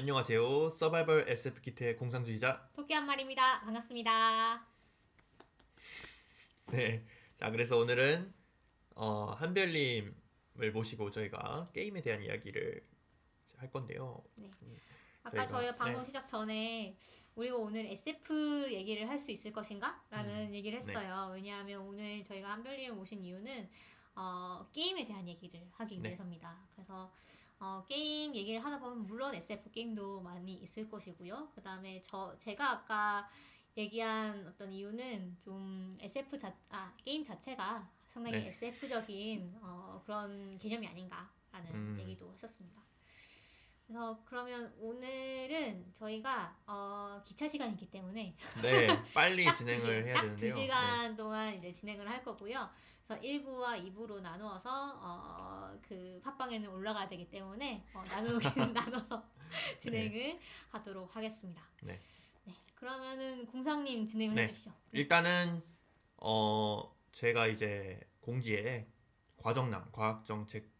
안녕하세요. 서바이벌 SF 키트의 공상주의자. 토끼 한 마리입니다. 반갑습니다. 네. 자, 그래서 오늘은 한별님을 모시고 저희가 게임에 대한 이야기를 할 건데요. 네. 아까 저희가 방송 시작 전에 우리가 오늘 SF 얘기를 할 수 있을 것인가? 라는 얘기를 했어요. 왜냐하면 오늘 저희가 한별님을 모신 이유는 게임에 대한 얘기를 하기 네. 위해서입니다. 그래서 게임 얘기를 하다 보면 물론 SF 게임도 많이 있을 것이고요. 그 다음에 제가 아까 얘기한 어떤 이유는 좀 게임 자체가 상당히 네. SF적인 그런 개념이 아닌가라는 얘기도 했었습니다. 그래서 그러면 오늘은 저희가 기차 시간이기 때문에 네, 빨리 딱 진행을 해야 딱 되는데요. 2시간 동안 이제 진행을 할 거고요. 그래서 1부와 2부로 나누어서 그 팟빵에는 올라가야 되기 때문에 나눠서 진행을 하도록 하겠습니다. 네. 네, 그러면은 공상님 진행을 네. 해주시죠. 일단은 제가 이제 공지에 과정남,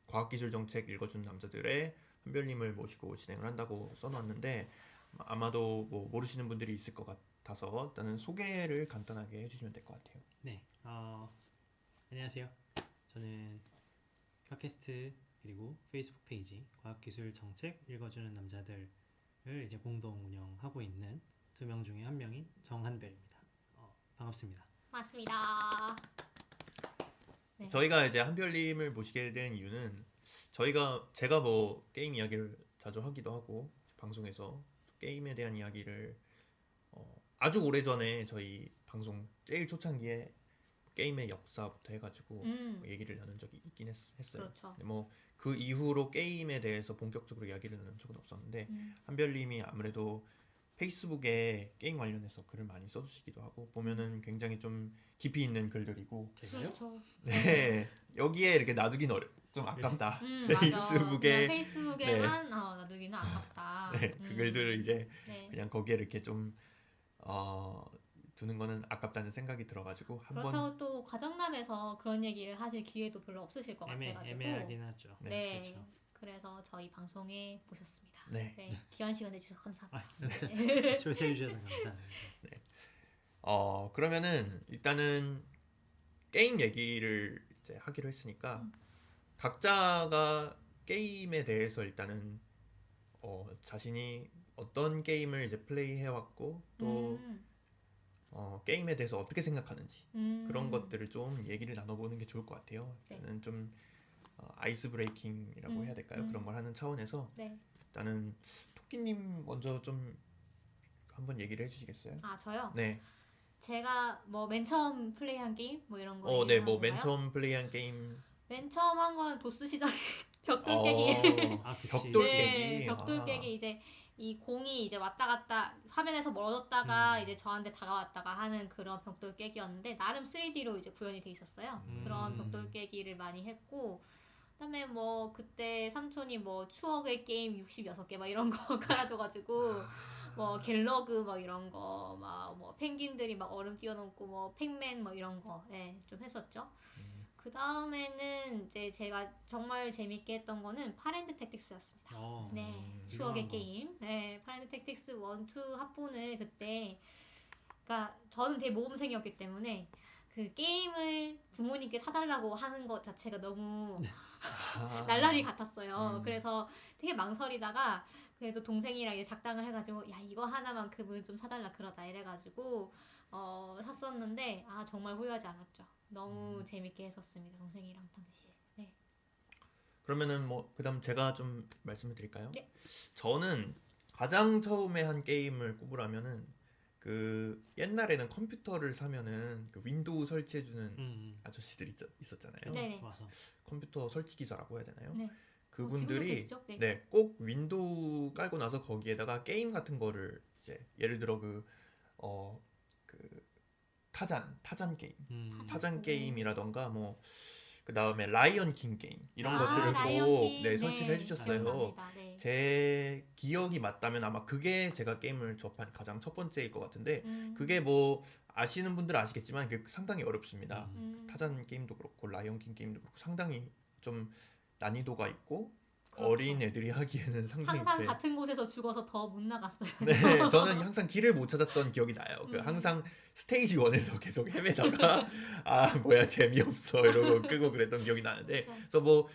과학기술정책 읽어주는 남자들의 한별님을 모시고 진행을 한다고 써놨는데 아마도 뭐 모르시는 분들이 있을 것 같아서 일단은 소개를 간단하게 해주시면 될 것 같아요. 네, 안녕하세요. 저는 팟캐스트 그리고 페이스북 페이지 과학기술 정책 읽어주는 남자들을 이제 공동 운영하고 있는 두 명 중에 한 명인 정한별입니다. 반갑습니다. 맞습니다. 네. 저희가 이제 한별님을 모시게 된 이유는 제가 뭐 게임 이야기를 자주 하기도 하고 방송에서 게임에 대한 이야기를 아주 오래전에 저희 방송 제일 초창기에 게임의 역사부터 해가지고 얘기를 나눈 적이 있긴 했어요. 그렇죠. 뭐 그 이후로 게임에 대해서 본격적으로 이야기를 나눈 적은 없었는데 한별님이 아무래도 페이스북에 게임 관련해서 글을 많이 써주시기도 하고 보면은 굉장히 좀 깊이 있는 글들이고 제가요? 그렇죠. 네 여기에 이렇게 놔두긴 좀 아깝다. 맞아. 페이스북에 페이스북에만 놔두기는 아깝다. 네, 그 글들을 이제 네. 그냥 거기에 이렇게 좀 두는 거는 아깝다는 생각이 들어가지고 그렇다고 또 과정남에서 그런 얘기를 하실 기회도 별로 없으실 것 같아가지고 애매하긴 하죠. 네. 그렇죠. 그래서 저희 방송에 모셨습니다. 네. 귀한 시간 내주셔서 감사합니다. 초대해 주셔서 감사합니다. 그러면은 일단은 게임 얘기를 이제 하기로 했으니까 각자가 게임에 대해서 일단은 자신이 어떤 게임을 이제 플레이해왔고 또 게임에 대해서 어떻게 생각하는지 그런 것들을 좀 얘기를 나눠보는 게 좋을 것 같아요. 네. 일단은 좀 아이스 브레이킹이라고 해야 될까요? 그런 걸 하는 차원에서 네. 일단은 토끼님 먼저 좀 한번 얘기를 해주시겠어요? 아 저요? 네. 제가 뭐 맨 처음 플레이한 게임 뭐 이런 거 네, 뭐 맨 건가요? 처음 플레이한 게임. 맨 처음 한 건 도스 시절에 벽돌 어, 깨기. 그치. 벽돌 네, 깨기. 벽돌 깨기 이제 이 공이 이제 왔다 갔다 화면에서 멀어졌다가 이제 저한테 다가왔다가 하는 그런 벽돌 깨기였는데 나름 3D로 이제 구현이 돼 있었어요. 그런 벽돌 깨기를 많이 했고 그다음에 뭐 그때 삼촌이 뭐 추억의 게임 66개 막 이런 거 깔아줘가지고 뭐 갤러그 막 이런 거 막 뭐 펭귄들이 막 얼음 뛰어넘고 뭐 팩맨 뭐 이런 거 좀 했었죠. 그 다음에는 이제 제가 정말 재밌게 했던 거는 파렌드 택틱스였습니다. 네, 추억의 게임. 네, 파렌드 택틱스 1, 2 합본을 그때, 그러니까 저는 되게 모범생이었기 때문에 그 게임을 부모님께 사달라고 하는 것 자체가 너무 날라리 같았어요. 그래서 되게 망설이다가 그래도 동생이랑 이제 작당을 해가지고 야 이거 하나만큼은 좀 사달라 그러자 이래가지고 샀었는데 정말 후회하지 않았죠. 너무 재밌게 했었습니다. 동생이랑 당시에. 네. 그러면은 뭐 그다음 제가 좀 말씀을 드릴까요? 네. 저는 가장 처음에 한 게임을 꼽으라면은 그 옛날에는 컴퓨터를 사면은 그 윈도우 설치해주는 아저씨들 있었잖아요. 네네. 와서 컴퓨터 설치 기사라고 해야 되나요? 네. 지금도 그분들이 계시죠? 네. 꼭 윈도우 깔고 나서 거기에다가 게임 같은 거를 이제 예를 들어 그 타잔 게임, 타잔 게임이라던가 뭐 그 다음에 라이언 킹 게임 이런 것들을 라이언 꼭 킹. 설치를 해주셨어요. 기억납니다. 네. 제 기억이 맞다면 아마 그게 제가 게임을 접한 가장 첫 번째일 것 같은데 그게 뭐 아시는 분들은 아시겠지만 그게 상당히 어렵습니다. 타잔 게임도 그렇고 라이언 킹 게임도 그렇고 상당히 좀 난이도가 있고 어린 애들이 하기에는 상당히 항상 네. 같은 곳에서 죽어서 더 못 나갔어요. 네, 저는 항상 길을 못 찾았던 기억이 나요. 그 항상 스테이지 1에서 계속 헤매다가 아 뭐야 재미없어 이러고 끄고 그랬던 기억이 나는데 맞아. 그래서 뭐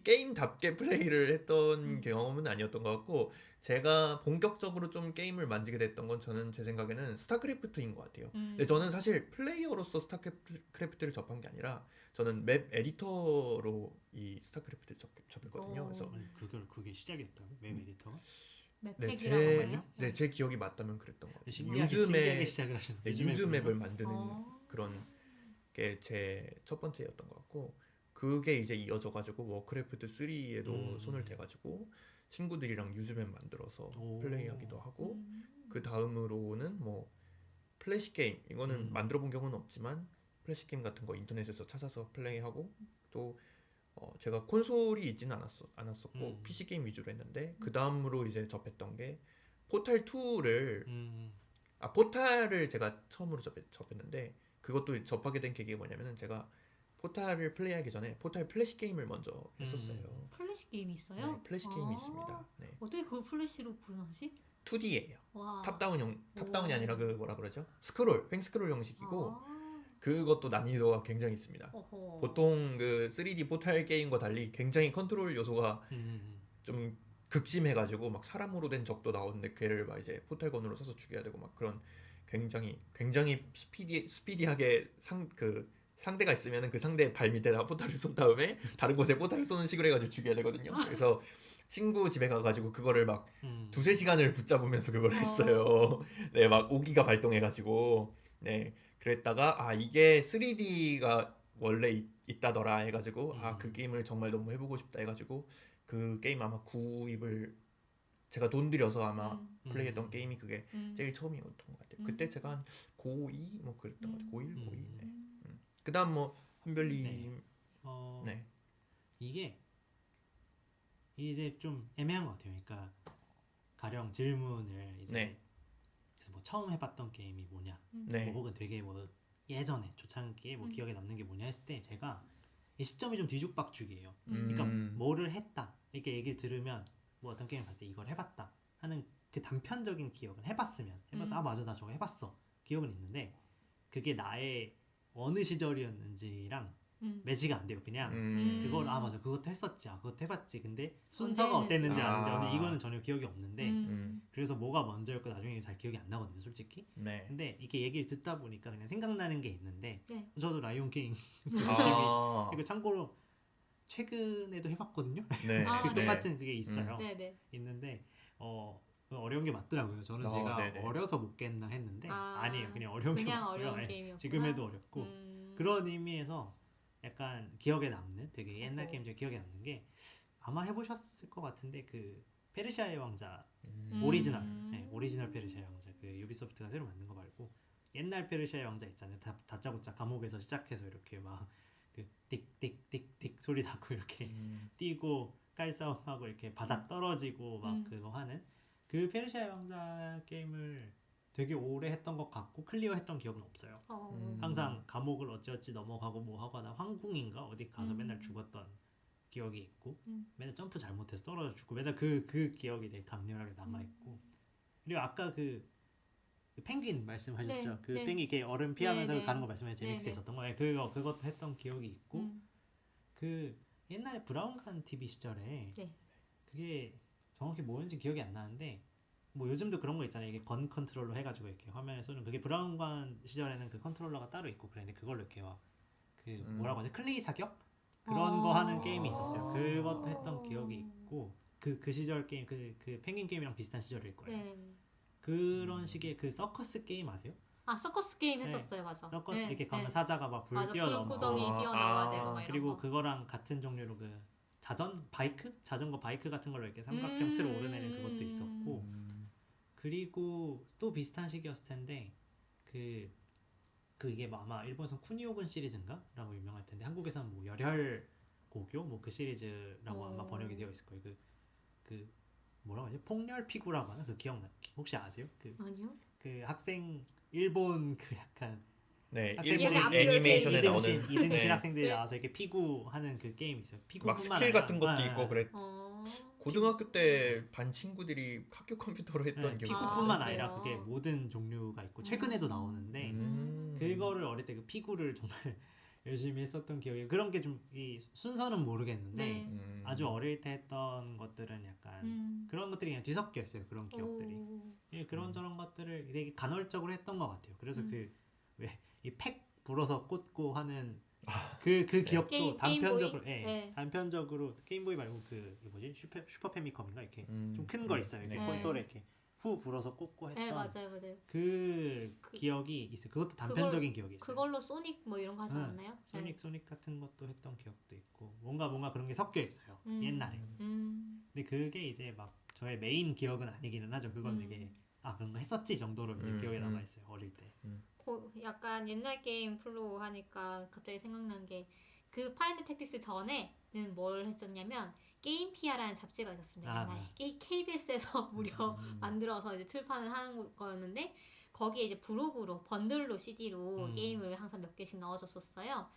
게임답게 플레이를 했던 경험은 아니었던 것 같고 제가 본격적으로 좀 게임을 만지게 됐던 건 저는 제 생각에는 스타크래프트인 것 같아요. 근데 저는 사실 플레이어로서 스타크래프트를 접한 게 아니라 저는 맵 에디터로 이 스타크래프트를 접했거든요. 오. 그래서 아니, 그게 시작이었다고? 웹 에디터가? 맵팩이라고 해요? 네, 제 기억이 맞다면 그랬던 것 같아요. 신기하게 요즘에 시작을 하셨는데 네, 유즈 맵을 만드는 어. 그런 게 제 첫 번째였던 것 같고 그게 이제 이어져가지고 워크래프트 3에도 손을 대가지고 친구들이랑 유즈 맵 만들어서 오. 플레이하기도 하고 그 다음으로는 뭐 플래시 게임 이거는 만들어 본 경우는 없지만 플래시 게임 같은 거 인터넷에서 찾아서 플레이하고 또 제가 콘솔이 있지는 않았었고 PC 게임 위주로 했는데 그 다음으로 이제 접했던 게 포탈 2를 포탈을 제가 처음으로 접했는데 그것도 접하게 된 계기가 뭐냐면은 제가 포탈을 플레이하기 전에 포탈 플래시 게임을 먼저 했었어요. 플래시 게임이 있어요? 네, 플래시 게임이 있습니다. 네. 어떻게 그걸 플래시로 구현하지? 2D예요. 와. 탑다운이 아니라 그 뭐라 그러죠? 스크롤, 횡스크롤 형식이고 아. 그것도 난이도가 굉장히 있습니다. 어허. 보통 그 3D 포탈 게임과 달리 굉장히 컨트롤 요소가 좀 극심해가지고 막 사람으로 된 적도 나오는데 걔를 막 이제 포탈건으로 써서 죽여야 되고 막 그런 굉장히 스피디하게 상대가 있으면은 그 상대 발 밑에다가 포탈을 쏜 다음에 다른 곳에 포탈을 쏘는 식으로 해가지고 죽여야 되거든요. 그래서 친구 집에 가가지고 그거를 막 두세 시간을 붙잡으면서 그걸 했어요. 네, 막 오기가 발동해가지고 네 그랬다가 아 이게 3D가 원래 있다더라 해가지고 아 그 게임을 정말 너무 해보고 싶다 해가지고 그 게임 아마 구입을 제가 돈 들여서 아마 플레이했던 게임이 그게 제일 처음이었던 것 같아요. 그때 제가 한 고2 뭐 그랬던 것 같아요. 고1, 고2. 네. 그다음 뭐 한별님 네. 이게 이제 좀 애매한 것 같아요. 그러니까 가령 질문을 이제 네. 그래서 뭐 처음 해봤던 게임이 뭐냐, 네. 뭐 혹은 되게 뭐 예전에 초창기에 뭐 기억에 남는 게 뭐냐 했을 때 제가 이 시점이 좀 뒤죽박죽이에요. 그러니까 뭐를 했다 이렇게 얘기를 들으면 뭐 어떤 게임을 봤을 때 이걸 해봤다 하는 그 단편적인 기억은 해봤어 아 맞아 나 저거 해봤어 기억은 있는데 그게 나의 어느 시절이었는지랑 매치가 안 돼요. 그냥 그걸 아 맞아 그것도 했었지 아 그것도 해봤지 근데 순서가 어땠는지 아는지 이거는 전혀 기억이 없는데 그래서 뭐가 먼저였고 나중에 잘 기억이 안 나거든요 솔직히. 네. 근데 이렇게 얘기를 듣다 보니까 그냥 생각나는 게 있는데 네. 저도 라이온 킹 아. 이거 참고로 최근에도 해봤거든요. 네. 그 똑같은 그게 있어요. 네네. 있는데 어려운 게 맞더라고요. 저는 제가 네네. 어려서 못 깼나 했는데 아니에요. 그냥 어려운 게 맞고요. 어려운 게임이었구나. 지금 해도 어렵고 그런 의미에서 약간 기억에 남는 되게 옛날 게임 중에 기억에 남는 게 아마 해보셨을 것 같은데 그 페르시아의 왕자 오리지널 오리지널 페르시아의 왕자 그 유비소프트가 새로 만든 거 말고 옛날 페르시아의 왕자 있잖아요. 다짜고짜 감옥에서 시작해서 이렇게 막 그 띡띡띡띡 소리 나고 이렇게 뛰고 깔싸움하고 이렇게 바닥 떨어지고 막 그거 하는 그 페르시아의 왕자 게임을 되게 오래 했던 것 같고 클리어했던 기억은 없어요. 항상 감옥을 어찌어찌 넘어가고 뭐 하거나 황궁인가 어디 가서 맨날 죽었던 기억이 있고 맨날 점프 잘못해서 떨어져 죽고 맨날 그 기억이 되게 강렬하게 남아있고 그리고 아까 그 펭귄 말씀하셨죠. 네, 그 네. 펭귄 이렇게 얼음 피하면서 네, 네. 가는 거 말씀하셨죠. 제닉스에 있었던 거. 그것도 했던 기억이 있고 그 옛날에 브라운관 TV 시절에 네. 그게 정확히 뭐였는지 기억이 안 나는데 뭐 요즘도 그런 거 있잖아요. 이게 건 컨트롤러 해가지고 이렇게 화면에 쏘는 그게 브라운관 시절에는 그 컨트롤러가 따로 있고 그랬는데 그걸로 이렇게 막 그 뭐라고 하지 클레이 사격 그런 거 하는 게임이 있었어요. 그것도 했던 기억이 있고 그 시절 게임 그 펭귄 게임이랑 비슷한 시절일 거예요. 네. 그런 식의 그 서커스 게임 아세요? 아 서커스 게임 네. 했었어요, 맞아. 서커스 네, 이렇게 가면 네. 사자가 막 불 맞아, 뛰어넘고 불구덩이 뛰어넘어야 되고 막 이런 그리고 거. 그거랑 같은 종류로 그 자전거 바이크 같은 걸로 이렇게 삼각형 틀을 오르내는 그것도 있었고 그리고 또 비슷한 시기였을 텐데 이게 뭐 아마 일본에서 쿠니오군 시리즈인가? 라고 유명할 텐데 한국에서는 뭐 열혈 고교 뭐 그 시리즈라고 아마 번역이 되어 있을 거예요. 그 뭐라고 하지? 폭렬 피구라고 하나? 그 기억나? 혹시 아세요? 아니요. 그 학생 일본 그 약간 네, 학생들이 일본 약간 애니메이션에 이등신, 나오는 이등신 네, 학생들이 네. 나와서 이렇게 피구 하는 그 게임이 있어요. 막 피구뿐만 스킬 아니라 같은 것도 있고 그랬. 어. 고등학교 때 반 친구들이 학교 컴퓨터로 했던 네, 기억이 피구뿐만 나는데. 아니라 그래요? 그게 모든 종류가 있고 최근에도 나오는데 그거를 어릴 때 그 피구를 정말 열심히 했었던 기억이 그런 게 좀 이 순서는 모르겠는데 네. 아주 어릴 때 했던 것들은 약간 그런 것들이 그냥 뒤섞여 있어요. 그런 기억들이. 오. 예, 그런 저런 것들을 되게 간헐적으로 했던 것 같아요. 그래서 음. 그 왜 이 팩 불어서 꽂고 하는 그 기억도 게임- 단편적으로 게임보이? 예, 네. 단편적으로 게임보이 말고 그 뭐지 슈퍼 패미컴인가 이렇게 좀 큰 거 있어요. 이렇게 네. 콘솔에 이렇게 후 불어서 꽂고 했던 네, 맞아요. 그 기억이 있어요. 그것도 단편적인 기억이 있어요. 그걸로 소닉 뭐 이런 거 하지 응. 않았나요? 소닉 같은 것도 했던 기억도 있고 뭔가 그런 게 섞여 있어요. 음. 옛날에. 근데 그게 이제 막 저의 메인 기억은 아니기는 하죠. 그건 되게 그런 거 했었지 정도로 이제 기억에 남아 있어요. 어릴 때. 약간 옛날 게임 플로 하니까 갑자기 생각난 게 그 파렌트 택티스 전에는 뭘 했었냐면 게임피아라는 잡지가 있었습니다. 옛날에 KBS에서 무려 만들어서 이제 출판을 하는 거였는데 거기에 이제 부록으로 번들로 CD로 게임을 항상 몇 개씩 넣어줬었어요.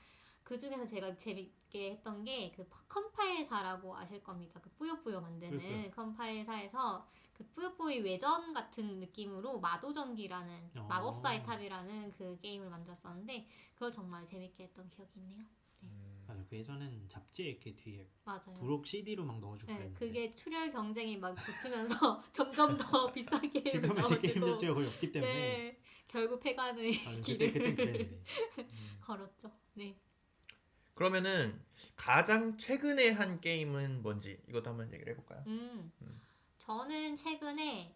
그 중에서 제가 재밌게 했던 게 그 컴파일사라고 아실 겁니다. 그 뿌요뿌요 만드는 뿌요뿌요. 컴파일사에서 그 뿌요뿌요 외전 같은 느낌으로 마도전기라는 마법사의 탑이라는 그 게임을 만들었었는데 그걸 정말 재밌게 했던 기억이 있네요. 맞아. 그 예전엔 잡지에 이렇게 뒤에 맞아요. 부록 CD로 막 넣어주고 네, 그랬는데 그게 출혈 경쟁이 막 붙으면서 점점 더 비싼 게임을 지금은 나와가지고 게임 잡지가 거의 없기 때문에 네, 결국 폐간의 그때 길을 그랬는데 걸었죠. 네. 그러면은 가장 최근에 한 게임은 뭔지 이것도 한번 얘기를 해볼까요? 저는 최근에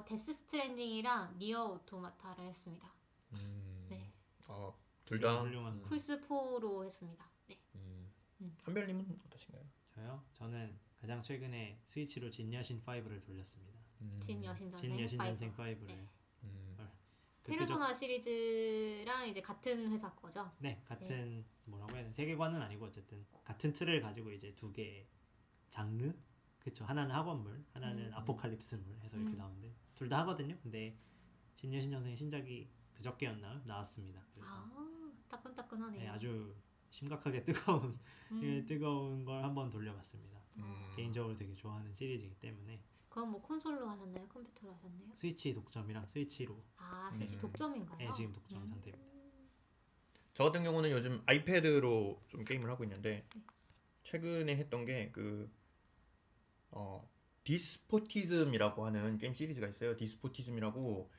데스 스트랜딩이랑 니어 오토마타를 했습니다. 네. 둘 다 훌륭한 플스 4로 했습니다. 네. 한별님은 어떠신가요? 저요? 저는 가장 최근에 스위치로 진여신 5를 돌렸습니다. 진여신전생 5를 네. 대표적 페르소나 시리즈랑 이제 같은 회사 거죠? 네 같은 뭐라고 해야 되나 세계관은 아니고 어쨌든 같은 틀을 가지고 이제 두 개의 장르 그쵸 하나는 학원물 하나는 아포칼립스물 해서 이렇게 나오는데 둘 다 하거든요. 근데 진여신전생의 신작이 그저께였나 나왔습니다. 그래서 따끈따끈하네요. 네, 아주 심각하게 뜨거운 걸 한번 돌려봤습니다. 개인적으로 되게 좋아하는 시리즈이기 때문에 그건 뭐 콘솔로 하셨나요? 컴퓨터로 하셨나요? 스위치 독점이랑 스위치로 스위치 독점인가요? 네, 지금 독점 상태입니다. 저 같은 경우는 요즘 아이패드로 좀 게임을 하고 있는데 최근에 했던 게 그 디스포티즘이라고 하는 게임 시리즈가 있어요. 디스포티즘이라고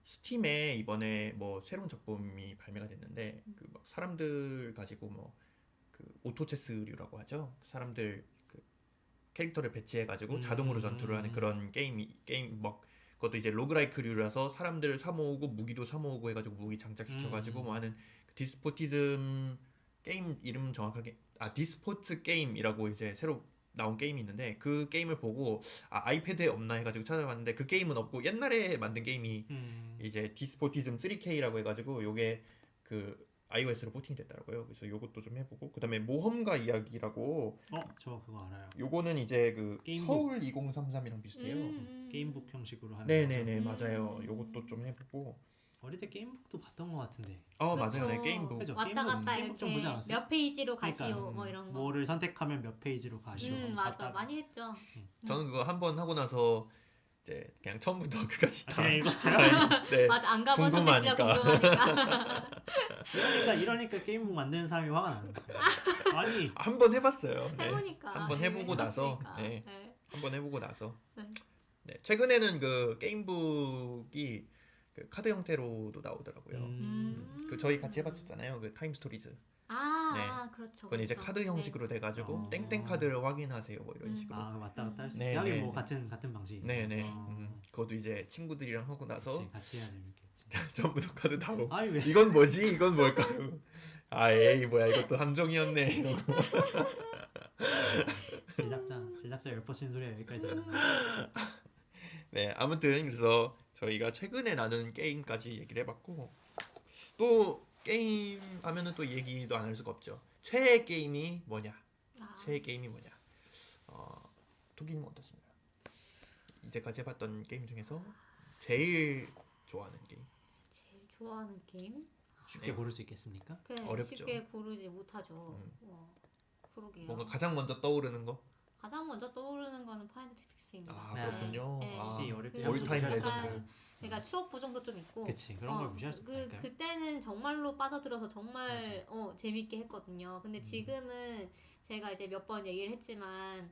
스팀에 이번에 뭐 새로운 작품이 발매가 됐는데 그 막 사람들 가지고 뭐 그 오토체스류라고 하죠. 사람들 그 캐릭터를 배치해 가지고 자동으로 전투를 하는 그런 게임 막 그것도 이제 로그라이크류라서 사람들 사 모으고 무기도 사 모으고 해가지고 무기 장착시켜 가지고 뭐 하는 그 디스포티즘 게임 이름 정확하게 디스포츠 게임이라고 이제 새로 나온 게임이 있는데 그 게임을 보고 아이패드에 없나 해가지고 찾아봤는데 그 게임은 없고 옛날에 만든 게임이 이제 디스포티즘 3K라고 해가지고 요게 그 iOS로 포팅이 됐더라고요. 그래서 요것도 좀 해보고 그다음에 모험가 이야기라고 저 그거 알아요. 요거는 이제 그 게임북. 서울 2033이랑 비슷해요. 게임북 형식으로 하는 네네네 거죠. 맞아요. 요것도 좀 해보고 어릴 때 게임북도 봤던 것 같은데 맞아요. 네 게임북 그죠? 왔다 게임북, 갔다 게임북 좀 이렇게 보지 않았어요? 몇 페이지로 가시오 그러니까, 뭐 이런 거. 뭐를 선택하면 몇 페이지로 가시오. 맞아 많이 했죠. 저는 그거 한 번 하고 나서 이제 그냥 처음부터 끝까지 다 그냥 읽었어요. 네. 맞아 안 가본 선택지가 궁금하니까. 이러니까 게임북 만드는 사람이 화가 나는 거예요. 아니 한 번 해봤어요. 네. 해보니까. 한번 해보고 나서 해봤으니까. 네. 네. 한번 해보고 나서 네. 네. 최근에는 그 게임북이 그 카드 형태로도 나오더라고요. 그 저희 같이 해봤었잖아요. 그 타임 스토리즈. 그렇죠. 그건 이제 그렇죠. 카드 형식으로 돼가지고 땡땡 카드를 확인하세요. 뭐 이런 식으로. 왔다 갔다 할 수 네, 있어요. 하긴 네, 뭐 네. 같은 방식. 네네. 그것도 이제 친구들이랑 하고 나서 같이 해야 재밌겠지. 전부 다 카드 다 오고 아니 왜? 이건 뭐지? 이건 뭘까요? 에이 뭐야 이것도 함정이었네. 이러고. 제작자 열뻗친 소리가 여기까지. 네 아무튼 그래서 저희가 최근에 나눈 게임까지 얘기를 해봤고 또 게임 하면은 또 얘기도 안 할 수가 없죠. 최애 게임이 뭐냐? 최애 게임이 뭐냐? 토기님 어떠신가요? 이제까지 해봤던 게임 중에서 제일 좋아하는 게임? 제일 좋아하는 게임? 쉽게 네. 고를 수 있겠습니까? 어렵죠. 쉽게 고르지 못하죠. 음. 와, 그러게요. 뭔가 가장 먼저 떠오르는 거? 가장 먼저 떠오르는 거는 파이널 택틱스입니다. 아 네. 그렇군요. 네. 아, 혹시 어릴 때 그 올타임 약간 레전드. 그러니까 추억 보정도 좀 있고. 그치, 그런 걸 무시할 수 없다니까요. 그때는 정말로 빠져들어서 정말 재밌게 했거든요. 근데 음. 지금은 제가 이제 몇 번 얘기를 했지만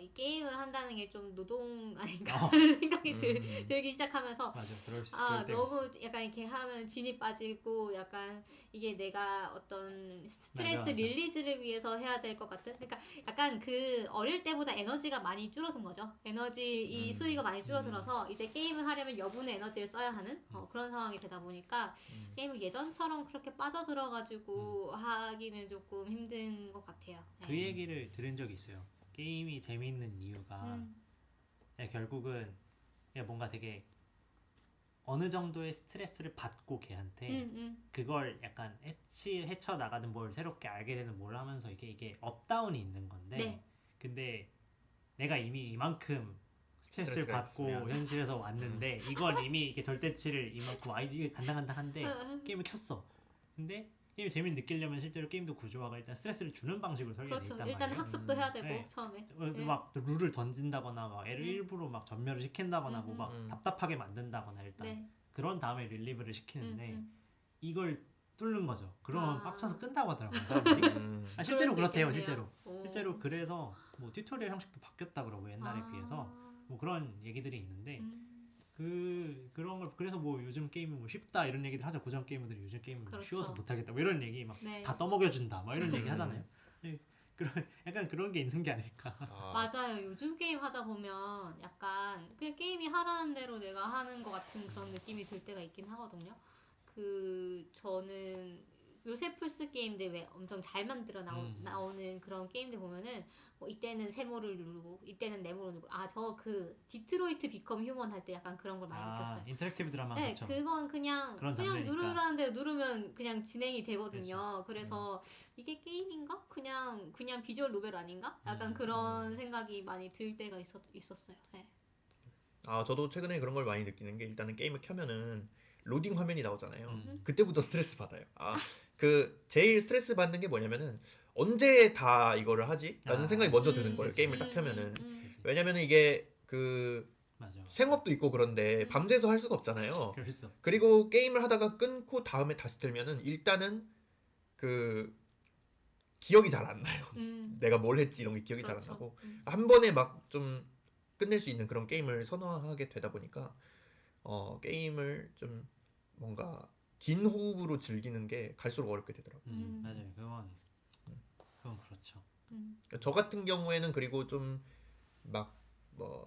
이 게임을 한다는 게 좀 노동 아닌가 하는 생각이 들기 시작하면서 맞아, 그럴 때가 너무 있어. 약간 이렇게 하면 진이 빠지고 약간 이게 내가 어떤 스트레스 맞아. 릴리즈를 위해서 해야 될 것 같은 그러니까 약간 그 어릴 때보다 에너지가 많이 줄어든 거죠. 에너지 이 수위가 많이 줄어들어서 이제 게임을 하려면 여분의 에너지를 써야 하는 그런 상황이 되다 보니까 게임을 예전처럼 그렇게 빠져들어가지고 하기는 조금 힘든 것 같아요. 그 얘기를 들은 적이 있어요. 게임이 재미있는 이유가 그냥 결국은 그냥 뭔가 되게 어느 정도의 스트레스를 받고 걔한테 그걸 약간 헤쳐 나가든 뭘 새롭게 알게 되는 뭘 하면서 이게 업다운이 있는 건데 네. 근데 내가 이미 이만큼 스트레스를 스트레스가 받고 있으면. 현실에서 왔는데 이건 이미 이게 절대치를 이만큼 이게 간당간당한데 게임을 켰어. 근데 게임이 재미를 느끼려면 실제로 게임도 구조화가 일단 스트레스를 주는 방식으로 설계되어 그렇죠. 있단 일단 말이에요. 학습도 해야 되고 네. 처음에. 막 룰을 던진다거나 막 애를 일부러 막 전멸을 시킨다거나 뭐 막 음. 답답하게 만든다거나 일단 네. 그런 다음에 릴리브를 시키는데 음. 이걸 뚫는 거죠. 그러면 아. 빡쳐서 끈다고 하더라고요. 사람들이. 실제로 그럴 수 그렇대요. 있겠네요. 실제로. 오. 실제로 그래서 뭐 튜토리얼 형식도 바뀌었다 그러고 옛날에 비해서 뭐 그런 얘기들이 있는데 그런 걸 그래서 뭐 요즘 게임은 뭐 쉽다 이런 얘기들 하죠. 고전 게이머들이 요즘 게임은 뭐 그렇죠. 쉬워서 못하겠다 뭐 이런 얘기 막 네. 다 떠먹여준다 막 이런 얘기 하잖아요. 네, 그런 약간 그런 게 있는 게 아닐까. 맞아요. 요즘 게임 하다 보면 약간 그냥 게임이 하라는 대로 내가 하는 것 같은 그런 느낌이 들 때가 있긴 하거든요. 저는 요새 플스 게임들 왜 엄청 잘 만들어 나오는 그런 게임들 보면은 뭐 이때는 세모를 누르고 이때는 네모를 누르고 저 디트로이트 비컴 휴먼 할 때 약간 그런 걸 많이 느꼈어요. 인터랙티브 드라마 네, 그쵸. 그건 그냥 장르니까. 누르라는 데 누르면 그냥 진행이 되거든요. 그래서 이게 게임인가? 그냥 비주얼 노벨 아닌가? 약간 그런 생각이 많이 들 때가 있었어요. 네. 저도 최근에 그런 걸 많이 느끼는 게 일단은 게임을 켜면은 로딩 화면이 나오잖아요. 음. 그때부터 스트레스 받아요. 제일 스트레스 받는 게 뭐냐면은 언제 다 이거를 하지? 라는 생각이 먼저 드는 거예요. 그치. 게임을 딱 켜면은. 그치. 왜냐면은 이게 맞아. 생업도 있고 그런데 밤새서 할 수가 없잖아요. 그럴 수 없지. 그리고 게임을 하다가 끊고 다음에 다시 들면은 일단은 기억이 잘 안 나요. 내가 뭘 했지 이런 게 기억이 잘 안 그렇죠. 나고 한 번에 막 좀 끝낼 수 있는 그런 게임을 선호하게 되다 보니까 게임을 좀 뭔가 긴 호흡으로 즐기는 게 갈수록 어렵게 되더라고요. 맞아요. 그건 그렇죠. 저 같은 경우에는 그리고 좀 막 뭐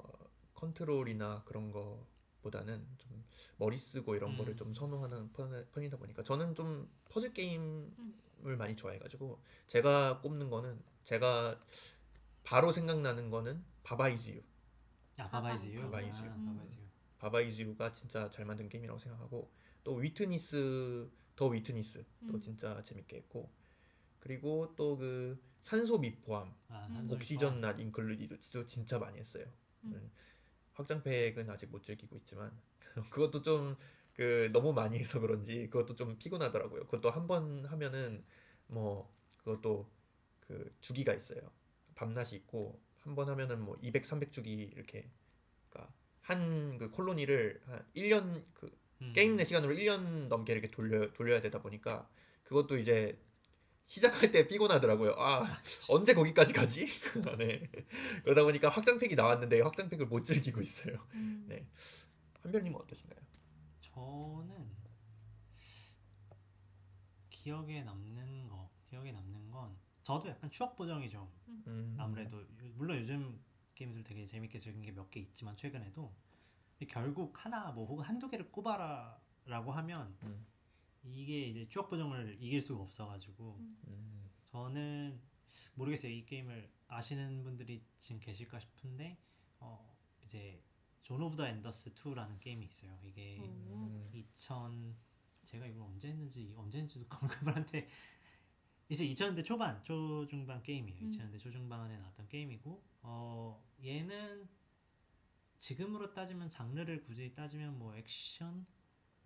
컨트롤이나 그런 거보다는 좀 머리 쓰고 이런 거를 좀 선호하는 편이다 보니까 저는 좀 퍼즐 게임을 많이 좋아해가지고 제가 꼽는 거는 제가 바로 생각나는 거는 바바이즈유. 바바이즈유. 바바이즈유. 바바이즈유. 바바이즈유가 진짜 잘 만든 게임이라고 생각하고 또 더 위트니스도 진짜 재밌게 했고 그리고 또 산소 密포함 옥시전 낫 인클루디드도 진짜 많이 했어요. 확장팩은 아직 못 즐기고 있지만 그것도 좀 너무 많이 해서 그런지 그것도 좀 피곤하더라고요. 그것도 한 번 하면은 뭐 그것도 주기가 있어요. 밤낮이 있고 한 번 하면은 뭐 200, 300주기 이렇게 그러니까 한 콜로니를 한 1년 게임 내 시간으로 1년 넘게 이렇게 돌려야 되다 보니까 그것도 이제 시작할 때 피곤하더라고요. 언제 거기까지 가지? 네. 그러다 보니까 확장팩이 나왔는데 확장팩을 못 즐기고 있어요. 네. 한별님은 어떠신가요? 저는 기억에 남는 건 저도 약간 추억 보정이 좀 아무래도 물론 요즘 게임들 되게 재밌게 즐긴 게 몇 개 있지만 최근에도 근데 결국 하나 뭐 혹은 한두 개를 꼽아라라고 하면 이게 이제 추억 보정을 이길 수가 없어가지고 저는 모르겠어요. 이 게임을 아시는 분들이 지금 계실까 싶은데 이제 존 오브 더 엔더스 2라는 게임이 있어요. 이게 2000 제가 이걸 언제 했는지도 그분한테 이제 2000년대 초중반 게임이에요. 2000년대 초중반에 나왔던 게임이고 얘는 지금으로 따지면 장르를 굳이 따지면 뭐 액션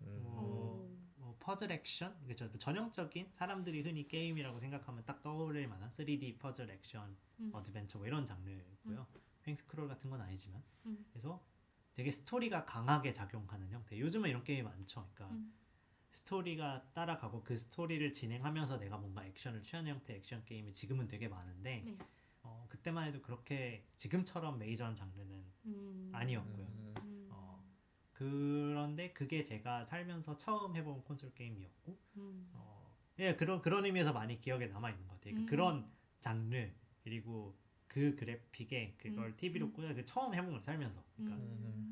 뭐 퍼즐 액션, 그렇죠. 전형적인 사람들이 흔히 게임이라고 생각하면 딱 떠오를 만한 3D 퍼즐 액션, 어드벤처 뭐 이런 장르고요. 횡스크롤 같은 건 아니지만 그래서 되게 스토리가 강하게 작용하는 형태. 요즘은 이런 게임이 많죠. 그러니까 스토리가 따라가고 그 스토리를 진행하면서 내가 뭔가 액션을 취하는 형태의 액션 게임이 지금은 되게 많은데 네. 그때만 해도 그렇게 지금처럼 메이저한 장르는 아니었고요. 그런데 그게 제가 살면서 처음 해본 콘솔 게임이었고 예, 그런 의미에서 많이 기억에 남아 있는 것 같아요. 그러니까 그런 장르 그리고 그 그래픽에 그걸 TV로 꽂아 그 처음 해본 걸 살면서 그러니까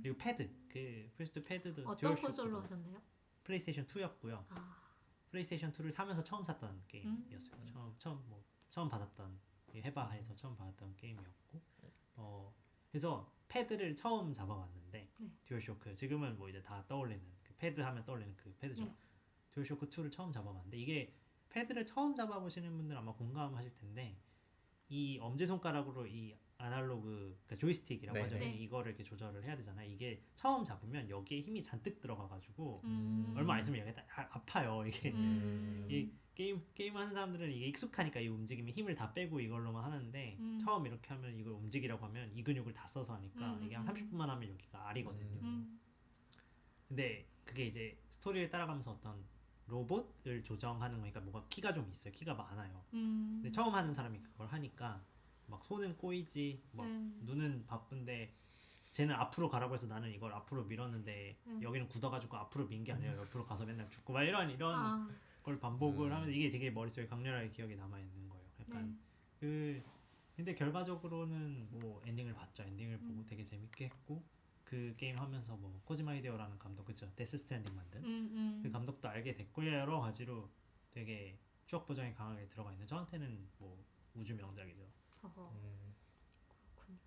그리고 패드 그 플스2 패드도 어떤 콘솔로 하셨나요? 플레이스테이션 2였고요. 아, 플레이스테이션 2를 사면서 처음 샀던 게임이었어요. 처음 받았던 해봐해서 처음 받았던 게임이었고 그래서 패드를 처음 잡아봤는데 네. 듀얼쇼크 지금은 뭐 이제 다 떠올리는 그 패드 하면 떠올리는 그 패드죠. 네. 듀얼쇼크 2를 처음 잡아봤는데 이게 패드를 처음 잡아보시는 분들 아마 공감하실 텐데 이 엄지손가락으로 이 아날로그 그러니까 조이스틱이라고 네, 하죠. 네. 이거를 이렇게 조절을 해야 되잖아요. 이게 처음 잡으면 여기에 힘이 잔뜩 들어가가지고 얼마 안 있으면 여기가 아파요. 이게 이 게임 하는 사람들은 이게 익숙하니까 이 움직임이 힘을 다 빼고 이걸로만 하는데 처음 이렇게 하면 이걸 움직이라고 하면 이 근육을 다 써서 하니까 이게 한 30분만 하면 여기가 아리거든요. 근데 그게 이제 스토리를 따라가면서 어떤 로봇을 조정하는 거니까 뭔가 키가 좀 있어요. 키가 많아요. 근데 처음 하는 사람이 그걸 하니까 막 손은 꼬이지, 막 눈은 바쁜데 쟤는 앞으로 가라고 해서 나는 이걸 앞으로 밀었는데 여기는 굳어가지고 앞으로 민 게 아니라 옆으로 가서 맨날 죽고 막 이런 아, 걸 반복을 하면서 이게 되게 머릿속에 강렬하게 기억에 남아 있는 거예요. 약간 근데 결과적으로는 뭐 엔딩을 봤죠. 엔딩을 보고 되게 재밌게 했고 그 게임 하면서 뭐 코지마 히데오라는 감독 그죠? 데스 스트랜딩 만든 그 감독도 알게 됐고 여러 가지로 되게 추억 보정이 강하게 들어가 있는 저한테는 뭐 우주 명작이죠. 어허. 그렇군요.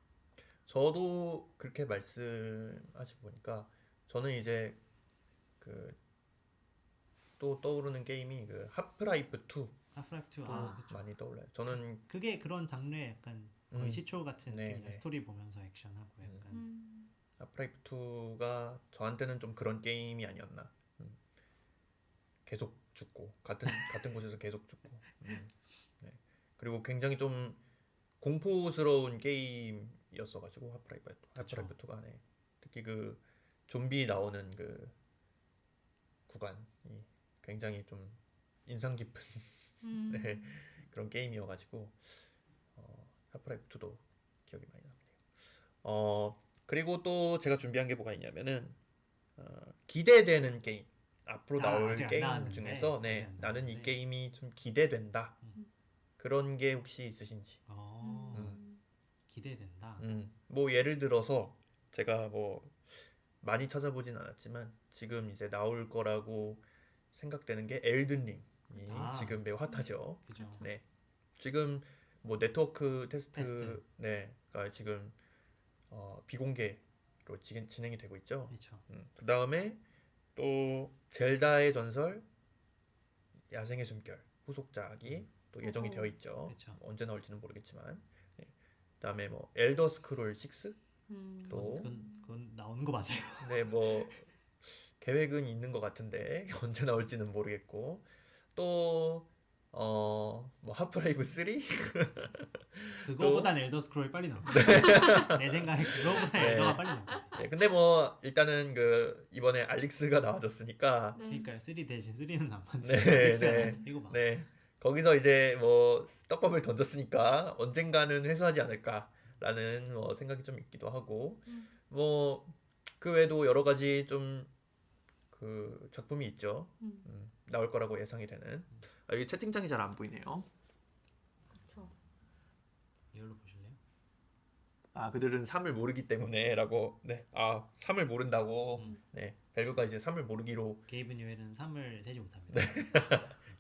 저도 그렇게 말씀하시고 보니까 저는 이제 그 또 떠오르는 게임이 그 하프라이프 2도 하프라이프 2 그쵸. 많이 떠올라요. 저는 그게 그런 장르의 약간 거의 시초 같은 네, 느낌이에요. 네. 스토리 보면서 액션하고 약간 하프라이프 2가 저한테는 좀 그런 게임이 아니었나. 계속 죽고 같은 곳에서 계속 죽고. 네. 그리고 굉장히 좀 공포스러운 게임이었어가지고 하프라이프 2가 네. 특히 그 좀비 나오는 그 구간이 굉장히 좀 인상 깊은 네, 그런 게임이어가지고 하프라이프 2도 기억이 많이 납니다. 그리고 또 제가 준비한 게 뭐가 있냐면은 기대되는 게임 앞으로 나올 아직 안 게임 나왔는데, 중에서 아직 네, 안 나는 이 나왔는데. 게임이 좀 기대된다 그런 게 혹시 있으신지. 기대된다. 뭐 예를 들어서 제가 뭐 많이 찾아보진 않았지만 지금 이제 나올 거라고 생각되는 게 엘든링이 지금 매우 핫하죠. 그죠. 네, 지금 뭐 네트워크 테스트. 테스트. 네가 지금 비공개로 진행이 되고 있죠. 그렇죠. 그 다음에 또 젤다의 전설 야생의 숨결 후속작이 또 예정이 되어 있죠. 그렇죠. 언제 나올지는 모르겠지만. 네. 그다음에 뭐 엘더 스크롤 6 또 그건 나오는 거 맞아요. 네, 뭐 계획은 있는 것 같은데 언제 나올지는 모르겠고 또 뭐 하프라이브 3 그거보단 엘더 스크롤이 빨리 나올 거야. 내 생각에 그거보다 네. 엘더가 빨리 나올 거야. 네, 근데 뭐 일단은 그 이번에 알릭스가 나와줬으니까 그러니까 3 대신 3는 안 만든. 네, 픽스가 네. 나왔죠. 이거 봐. 네, 거기서 이제 뭐 떡밥을 던졌으니까 언젠가는 회수하지 않을까라는 뭐 생각이 좀 있기도 하고 뭐 그 외에도 여러 가지 좀 그 작품이 있죠. 나올 거라고 예상이 되는. 이 채팅창이 잘 안 보이네요. 그렇죠. 이걸로 보실래요? 아, 그들은 3을 모르기 때문에라고. 네, 3을 모른다고. 네, 밸브가 이제 3을 모르기로. 게이브 뉴엘은 3을 세지 못합니다.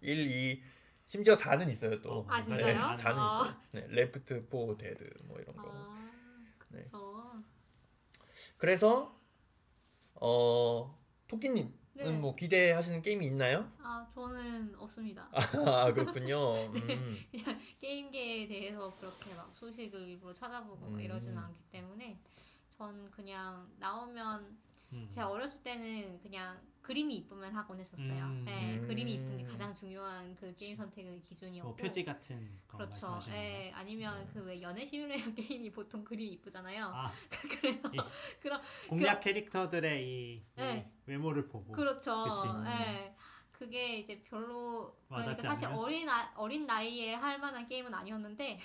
1, 2, 심지어 4는 있어요 또. 아, 진짜요? 네, 4는 아. 있어요. 네, 레프트 4 데드 뭐 이런 거. 아, 그래서 그래서 토끼님은 네. 뭐 기대하시는 게임이 있나요? 저는 없습니다. 아, 그렇군요. 게임계에 대해서 그렇게 막 소식을 일부러 찾아보고 막 이러지는 않기 때문에 전 그냥 나오면 제가 어렸을 때는 그냥 그림이 이쁘면 하곤 했었어요. 네, 음. 그림이 이쁜 게 가장 중요한 그 게임 선택의 기준이었고. 뭐 표지 같은 거 그렇죠. 말씀하시는 예, 아니면 그 왜 연애 시뮬레이터 게임이 보통 그림이 이쁘잖아요. 아, 그래서 이 그런 공략 캐릭터들의 이 네. 외모를 보고 그렇죠. 그치. 예. 그게 이제 별로 그러니까 와닿지 사실 않으면? 어린 나이에 할 만한 게임은 아니었는데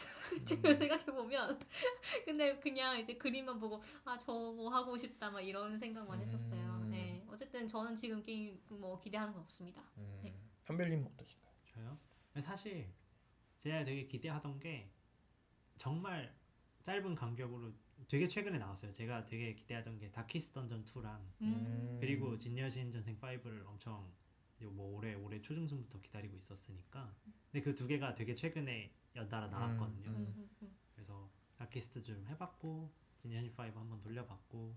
지금 생각해 보면 근데 그냥 이제 그림만 보고 아 저거 하고 싶다 막 이런 생각만 했었어요. 네. 어쨌든 저는 지금 게임 뭐 기대하는 건 없습니다. 네. 현별님 어떠신가요? 저요? 사실 제가 되게 기대하던 게 정말 짧은 간격으로 되게 최근에 나왔어요. 제가 되게 기대하던 게 다키스 던전 2랑 그리고 진여신 전생 5를 엄청 이제 뭐 올해 초중순부터 기다리고 있었으니까 근데 그 두 개가 되게 최근에 연달아 나왔거든요. 그래서 다키스트 좀 해봤고 진여신 5 한번 돌려봤고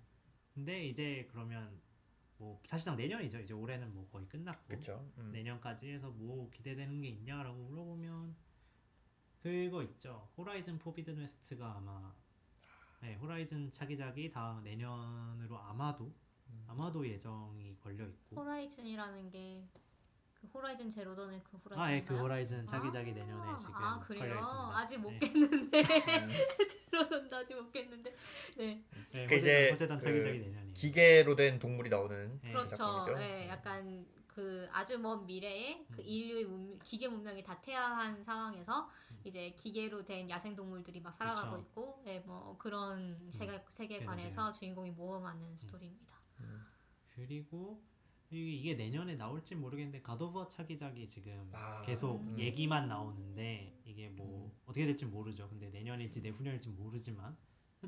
근데 이제 그러면 뭐 사실상 내년이죠. 이제 올해는 뭐 거의 끝났고 그렇죠. 내년까지 해서 뭐 기대되는 게 있냐라고 물어보면 그거 있죠. 호라이즌 포비든 웨스트가 아마 네, 호라이즌 차기작이 다 내년으로 아마도 예정이 걸려 있고. 호라이즌이라는 게 그 호라이즌 제로던의 그 호라이즌인가요? 아, 예, 그 호라이즌 차기작이 내년에 지금 그래요? 걸려 있습니다. 아직 못 네. 깼는데 제로던도 아직 못 깼는데 네. 네, 그 이제 호재단 그 차기작이 내년이에요. 기계로 된 동물이 나오는 네. 그렇죠. 작품이죠. 네, 약간 그 아주 먼 미래에 그 인류의 기계 문명이 다 퇴화한 상황에서 이제 기계로 된 야생 동물들이 막 살아가고 그쵸. 있고, 네, 뭐 그런 세계관에서 주인공이 모험하는 스토리입니다. 그리고 이게 내년에 나올지 모르겠는데 갓오버 차기작이 지금 아, 계속 얘기만 나오는데 이게 뭐 어떻게 될지 모르죠. 근데 내년일지 내후년일지 모르지만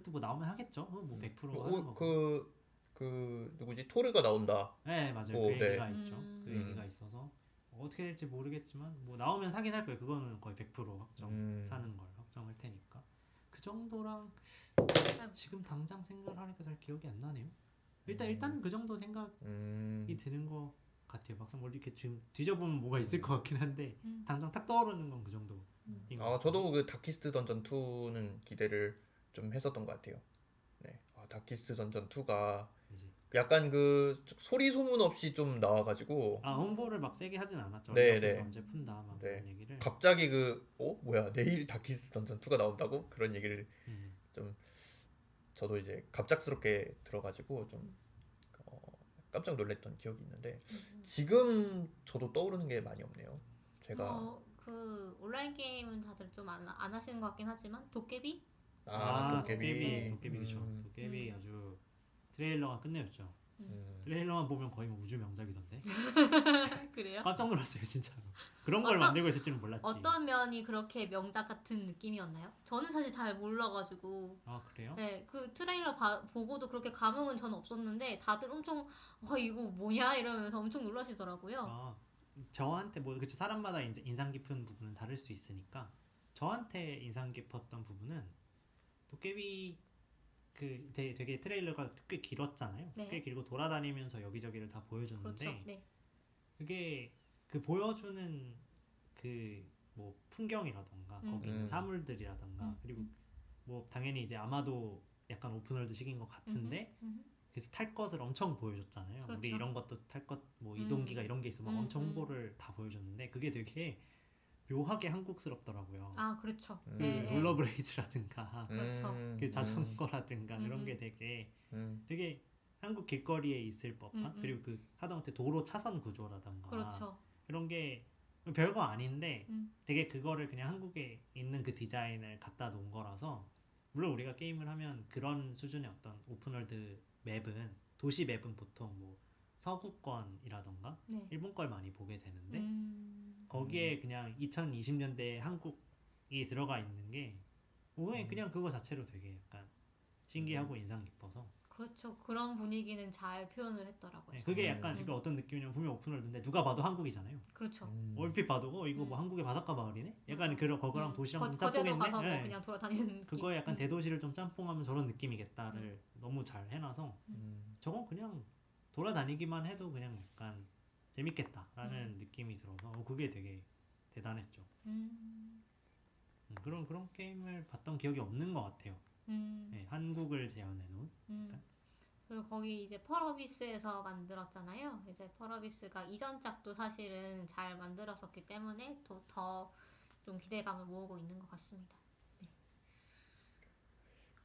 또 뭐 나오면 하겠죠. 뭐 100% 하는 거고. 그 누구지 토르가 나온다. 네 맞아요. 오, 그 네. 얘기가 있죠. 그 얘기가 있어서 어떻게 될지 모르겠지만 뭐 나오면 사긴 할 거예요. 그거는 거의 100% 확정 사는 걸 확정할 테니까 그 정도랑 지금 당장 생각을 하니까 잘 기억이 안 나네요. 일단은 그 정도 생각이 드는 것 같아요. 막상 뭐 이렇게 지금 뒤져보면 뭐가 있을 것 같긴 한데 당장 탁 떠오르는 건 그 정도. 저도 그 다키스트 던전 2는 기대를 좀 했었던 것 같아요. 네, 다키스트 던전 2가 약간 그 소리 소문 없이 좀 나와가지고 홍보를 막 세게 하진 않았죠. 네, 네, 네. 언제 푼다 막 네. 그런 얘기를. 갑자기 뭐야 내일 다키스트 던전 2가 나온다고 그런 얘기를 좀 저도 이제 갑작스럽게 들어가지고 좀 깜짝 놀랐던 기억이 있는데 지금 저도 떠오르는 게 많이 없네요. 제가 그 온라인 게임은 다들 좀 안 하시는 것 같긴 하지만 도깨비? 도깨비. 그쵸. 도깨비 아주 트레일러가 끝내줬죠. 트레일러만 보면 거의 뭐 우주 명작이던데. 그래요? 깜짝 놀랐어요 진짜로. 그런 걸 만들고 있을지는 몰랐지. 어떤 면이 그렇게 명작 같은 느낌이었나요? 저는 사실 잘 몰라가지고. 아 그래요? 네, 그 트레일러 보고도 그렇게 감흥은 전 없었는데 다들 엄청 이거 뭐냐 이러면서 엄청 놀라시더라고요. 저한테 뭐 그쵸 사람마다 이제 인상 깊은 부분은 다를 수 있으니까 저한테 인상 깊었던 부분은 도깨비 그 되게 트레일러가 꽤 길었잖아요. 네. 꽤 길고 돌아다니면서 여기저기를 다 보여줬는데 그렇죠. 네. 그게 그 보여주는 그 뭐 풍경이라던가 거기 있는 사물들이라던가 그리고 뭐 당연히 이제 아마도 약간 오픈월드 식인 것 같은데 그래서 탈 것을 엄청 보여줬잖아요. 그렇죠. 우리 이런 것도 탈 것 뭐 이동기가 이런 게 있어 막 엄청 홍보를 다 보여줬는데 그게 되게 묘하게 한국스럽더라고요. 그렇죠. 그 롤러브레이드라든가 그렇죠. 그 자전거라든가 이런 게 되게 한국 길거리에 있을 법한 그리고 그 하다못해 도로 차선 구조라든가 그렇죠. 그런 게 별거 아닌데 되게 그거를 그냥 한국에 있는 그 디자인을 갖다 놓은 거라서 물론 우리가 게임을 하면 그런 수준의 어떤 오픈월드 맵은 도시 맵은 보통 뭐 서구권이라던가 네. 일본 걸 많이 보게 되는데 거기에 그냥 2020년대 한국이 들어가 있는 게 그냥 그거 자체로 되게 약간 신기하고 인상 깊어서 그렇죠. 그런 분위기는 잘 표현을 했더라고요. 네, 그게 약간 그러니까 어떤 느낌이냐면 분명 오픈월드인데 누가 봐도 한국이잖아요. 그렇죠. 얼핏 봐도 이거 뭐 한국의 바닷가 마을이네? 약간 거기랑 도시랑 좀 거제도 짬뽕했네? 가서 뭐 네. 그냥 돌아다니는 그거에 약간 대도시를 좀 짬뽕하면 저런 느낌이겠다를 너무 잘 해놔서 저건 그냥 돌아다니기만 해도 그냥 약간 재밌겠다라는 느낌이 들어서 그게 되게 대단했죠. 그런 게임을 봤던 기억이 없는 것 같아요. 네, 한국을 재현해놓은. 그리고 거기 이제 펄어비스에서 만들었잖아요. 이제 펄어비스가 이전작도 사실은 잘 만들었었기 때문에 더 좀 기대감을 모으고 있는 것 같습니다.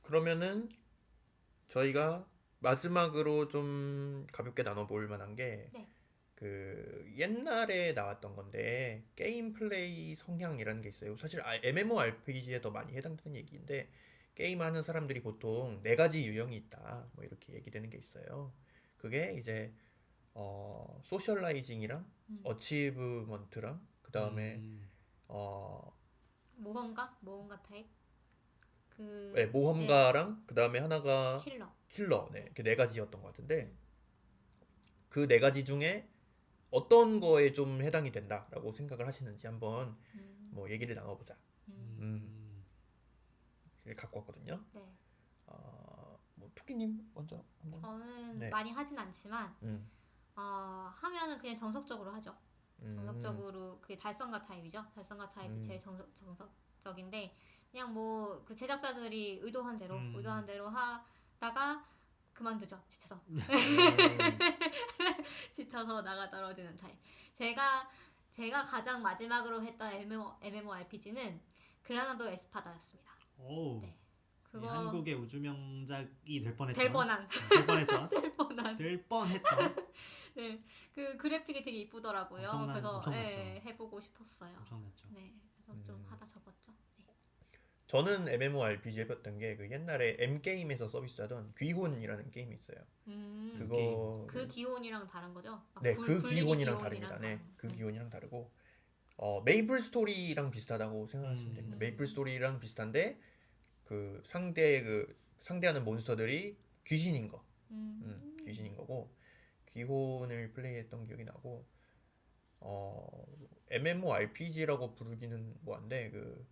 그러면은 저희가 마지막으로 좀 가볍게 나눠볼 만한 게 네. 그 옛날에 나왔던 건데 게임 플레이 성향이라는 게 있어요. 사실 MMORPG에 더 많이 해당되는 얘기인데 게임하는 사람들이 보통 네 가지 유형이 있다. 뭐 이렇게 얘기되는 게 있어요. 그게 이제 소셜라이징이랑 어치브먼트랑 그 다음에 모험가 타입 네, 모험가랑 그 다음에 하나가 킬러. 네, 이렇게 네 가지였던 것 같은데 그 네 가지 중에 어떤 거에 좀 해당이 된다라고 생각을 하시는지 한번 뭐 얘기를 나눠보자. 갖고 왔거든요. 네. 뭐 토끼님 먼저 한번. 저는 네. 많이 하진 않지만 하면은 그냥 정석적으로 하죠. 정석적으로 그게 달성가 타입이죠. 달성가 타입이 제일 정석적인데 그냥 뭐 그 제작자들이 의도한 대로 하다가 그만두죠. 지쳐서. 지쳐서 나가 떨어지는 타입. 제가 가장 마지막으로 했던 MMORPG는 그라나도 에스파다였습니다. 오. 네. 그거 한국의 우주 명작이 될 뻔했던. 될 뻔했던. 네, 그 그래픽이 되게 이쁘더라고요. 그래서 네, 해보고 싶었어요. 엄청났죠. 네, 그래서 좀 하다 접었죠. 네. 저는 MMORPG 해봤던 게 그 옛날에 M게임에서 서비스하던 귀혼이라는 게임이 있어요. 그거 그 기혼이랑 다른 거죠? 네, 그 귀혼이랑 다릅니다. 네, 그 귀혼이랑 다르고 메이플 스토리랑 비슷하다고 생각하시면 됩니다. 메이플 스토리랑 비슷한데 그 상대하는 몬스터들이 귀신인 거, 귀신인 거고 귀혼을 플레이했던 기억이 나고 MMORPG라고 부르기는 뭐한데 그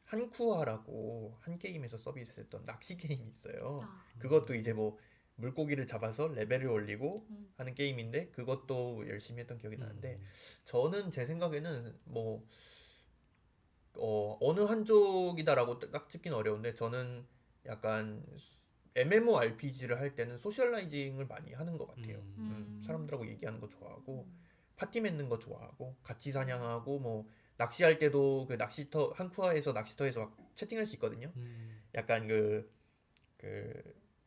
한쿠아라고 한 게임에서 서비스했던 낚시 게임이 있어요. 그것도 이제 뭐 물고기를 잡아서 레벨을 올리고 하는 게임인데 그것도 열심히 했던 기억이 나는데 저는 제 생각에는 뭐 어느 한쪽이다라고 딱 짚기는 어려운데 저는 약간 MMORPG를 할 때는 소셜라이징을 많이 하는 것 같아요. 사람들하고 얘기하는 거 좋아하고 파티 맺는 거 좋아하고 같이 사냥하고 뭐 낚시할 때도 그 낚시터 한쿠아에서 낚시터에서 막 채팅할 수 있거든요. 약간 그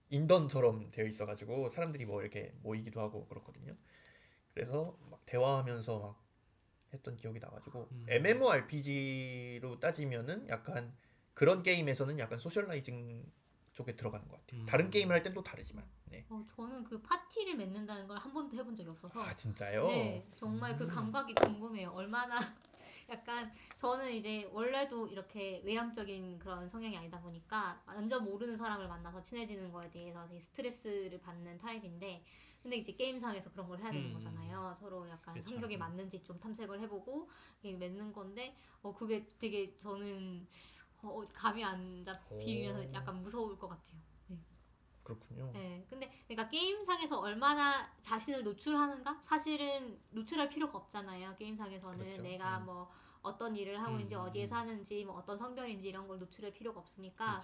인던처럼 되어 있어가지고 사람들이 뭐 이렇게 모이기도 하고 그렇거든요. 그래서 막 대화하면서 막 했던 기억이 나가지고 MMORPG로 따지면은 약간 그런 게임에서는 약간 소셜라이징 쪽에 들어가는 것 같아요. 다른 게임을 할 땐 또 다르지만. 네. 저는 그 파티를 맺는다는 걸 한 번도 해본 적이 없어서. 아 진짜요? 네, 정말 그 감각이 궁금해요. 얼마나 약간 저는 이제 원래도 이렇게 외향적인 그런 성향이 아니다 보니까 완전 모르는 사람을 만나서 친해지는 거에 대해서 되게 스트레스를 받는 타입인데 근데 이제 게임상에서 그런 걸 해야 되는 거잖아요. 서로 약간 그쵸. 성격이 맞는지 좀 탐색을 해보고 이게 맺는 건데 그게 되게 저는 감이 안 잡히면서 약간 무서울 것 같아요. 네. 그렇군요. 네, 근데 그러니까 게임상에서 얼마나 자신을 노출하는가? 사실은 노출할 필요가 없잖아요. 게임상에서는 그렇죠. 내가 뭐 어떤 일을 하고 있는지 어디에 사는지 뭐 어떤 성별인지 이런 걸 노출할 필요가 없으니까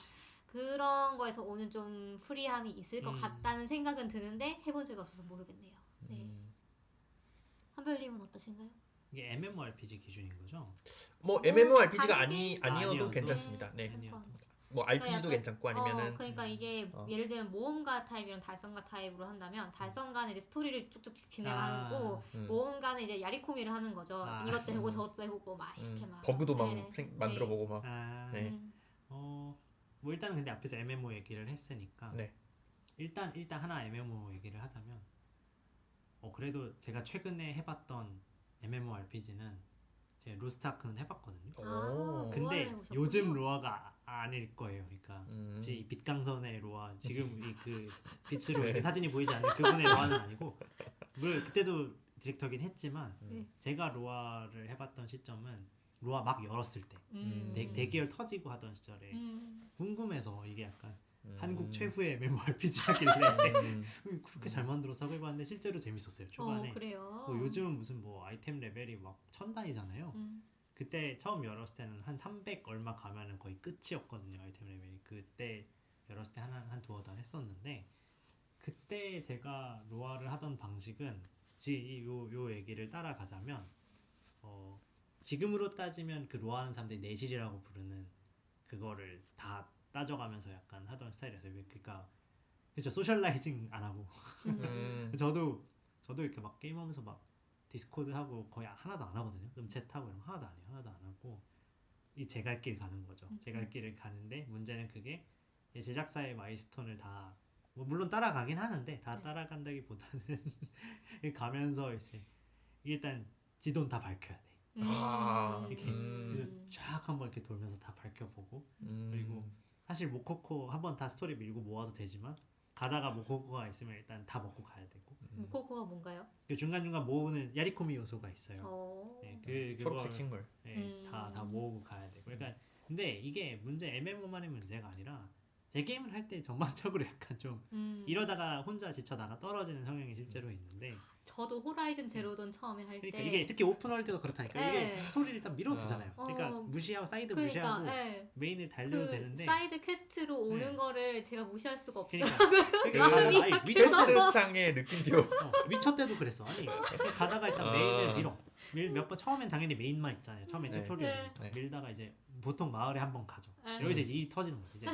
그런 거에서 오는 좀 프리함이 있을 것 같다는 생각은 드는데 해본 적이 없어서 모르겠네요. 네. 한별님은 어떠신가요? 이게 MMORPG 기준인 거죠? 뭐 뭐 MMORPG가 다른 아니어도 아니어도. 괜찮습니다. 네. 아니요. 뭐 RPG도 약간, 괜찮고 아니면은 그러니까 이게 예를 들면 모험가 타입이랑 달성가 타입으로 한다면 달성가는 이제 스토리를 쭉쭉 진행하고 모험가는 이제 야리코미를 하는 거죠. 이것도 해보고 저것도 해보고 막 이렇게 막 버그도 막 네. 만들어보고 막. 네. 뭐 일단은 근데 앞에서 MMO 얘기를 했으니까 네. 일단 하나 MMO 얘기를 하자면 그래도 제가 최근에 해봤던 MMORPG는 제 로스트아크는 해봤거든요. 근데 요즘 로아가 아닐 거예요. 그러니까 이 빛강선의 로아 지금 이 그 빛으로 네. 사진이 보이지 않는 그분의 로아는 아니고 물론 그때도 디렉터긴 했지만 제가 로아를 해봤던 시점은 로아 막 열었을 때 대기열 터지고 하던 시절에 궁금해서 이게 약간 한국 최후의 MMORPG라길래 그렇게 잘 만들어서 해봤는데 실제로 재밌었어요. 초반에. 그래요. 요즘은 무슨 뭐 아이템 레벨이 막 1000단이잖아요. 그때 처음 열었을 때는 한 300 얼마 가면은 거의 끝이었거든요. 아이템 레벨이. 그때 열었을 때 한 두어 단 했었는데 그때 그때 제가 로아를 하던 방식은 요 얘기를 따라가자면 지금으로 따지면 그 로아하는 사람들이 내실이라고 부르는 그거를 다 따져가면서 약간 하던 스타일이었어요. 그러니까 그렇죠. 소셜라이징 안 하고 저도 이렇게 막 게임하면서 막 디스코드 하고 거의 하나도 안 하거든요. 음챗하고 이런 거 하나도 안 해요. 하나도 안 하고 이 제 갈 길 가는 거죠. 제 갈 길을 가는데 문제는 그게 제작사의 마일스톤을 다 물론 따라가긴 하는데 다 따라간다기보다는 가면서 이제 일단 지도는 다 밝혀야 돼. 이렇게 쫙 한번 이렇게 돌면서 다 밝혀보고 그리고 사실 모코코 한번 다 스토리 밀고 모아도 되지만 가다가 모코코가 있으면 일단 다 먹고 가야 되고 모코코가 뭔가요? 그 중간중간 모으는 야리코미 요소가 있어요. 네, 초록색 식물. 네, 다 모으고 가야 되고 그러니까 근데 이게 MMO만의 문제가 아니라 제 게임을 할 때 전반적으로 약간 좀 이러다가 혼자 지쳐다가 떨어지는 성향이 실제로 있는데 저도 호라이즌 제로돈 처음에 할 때 그러니까 이게 특히 오픈월드가 그렇다니까 네. 이게 스토리를 일단 밀어도 되잖아요. 그러니까 무시하고 사이드 그러니까, 무시하고 네. 메인을 달려도 그 되는데 사이드 퀘스트로 오는 네. 거를 제가 무시할 수가 없어요. 그러니까 퀘스트 창의 느낌표. 위쳐 때도 그랬어. 아니 가다가 일단 메인을 몇 번 처음엔 당연히 메인만 있잖아요. 처음에 네. 튜토리얼 네. 밀다가 이제 보통 마을에 한번 가죠. 네. 여기서 일이 터지는 거예요. 이제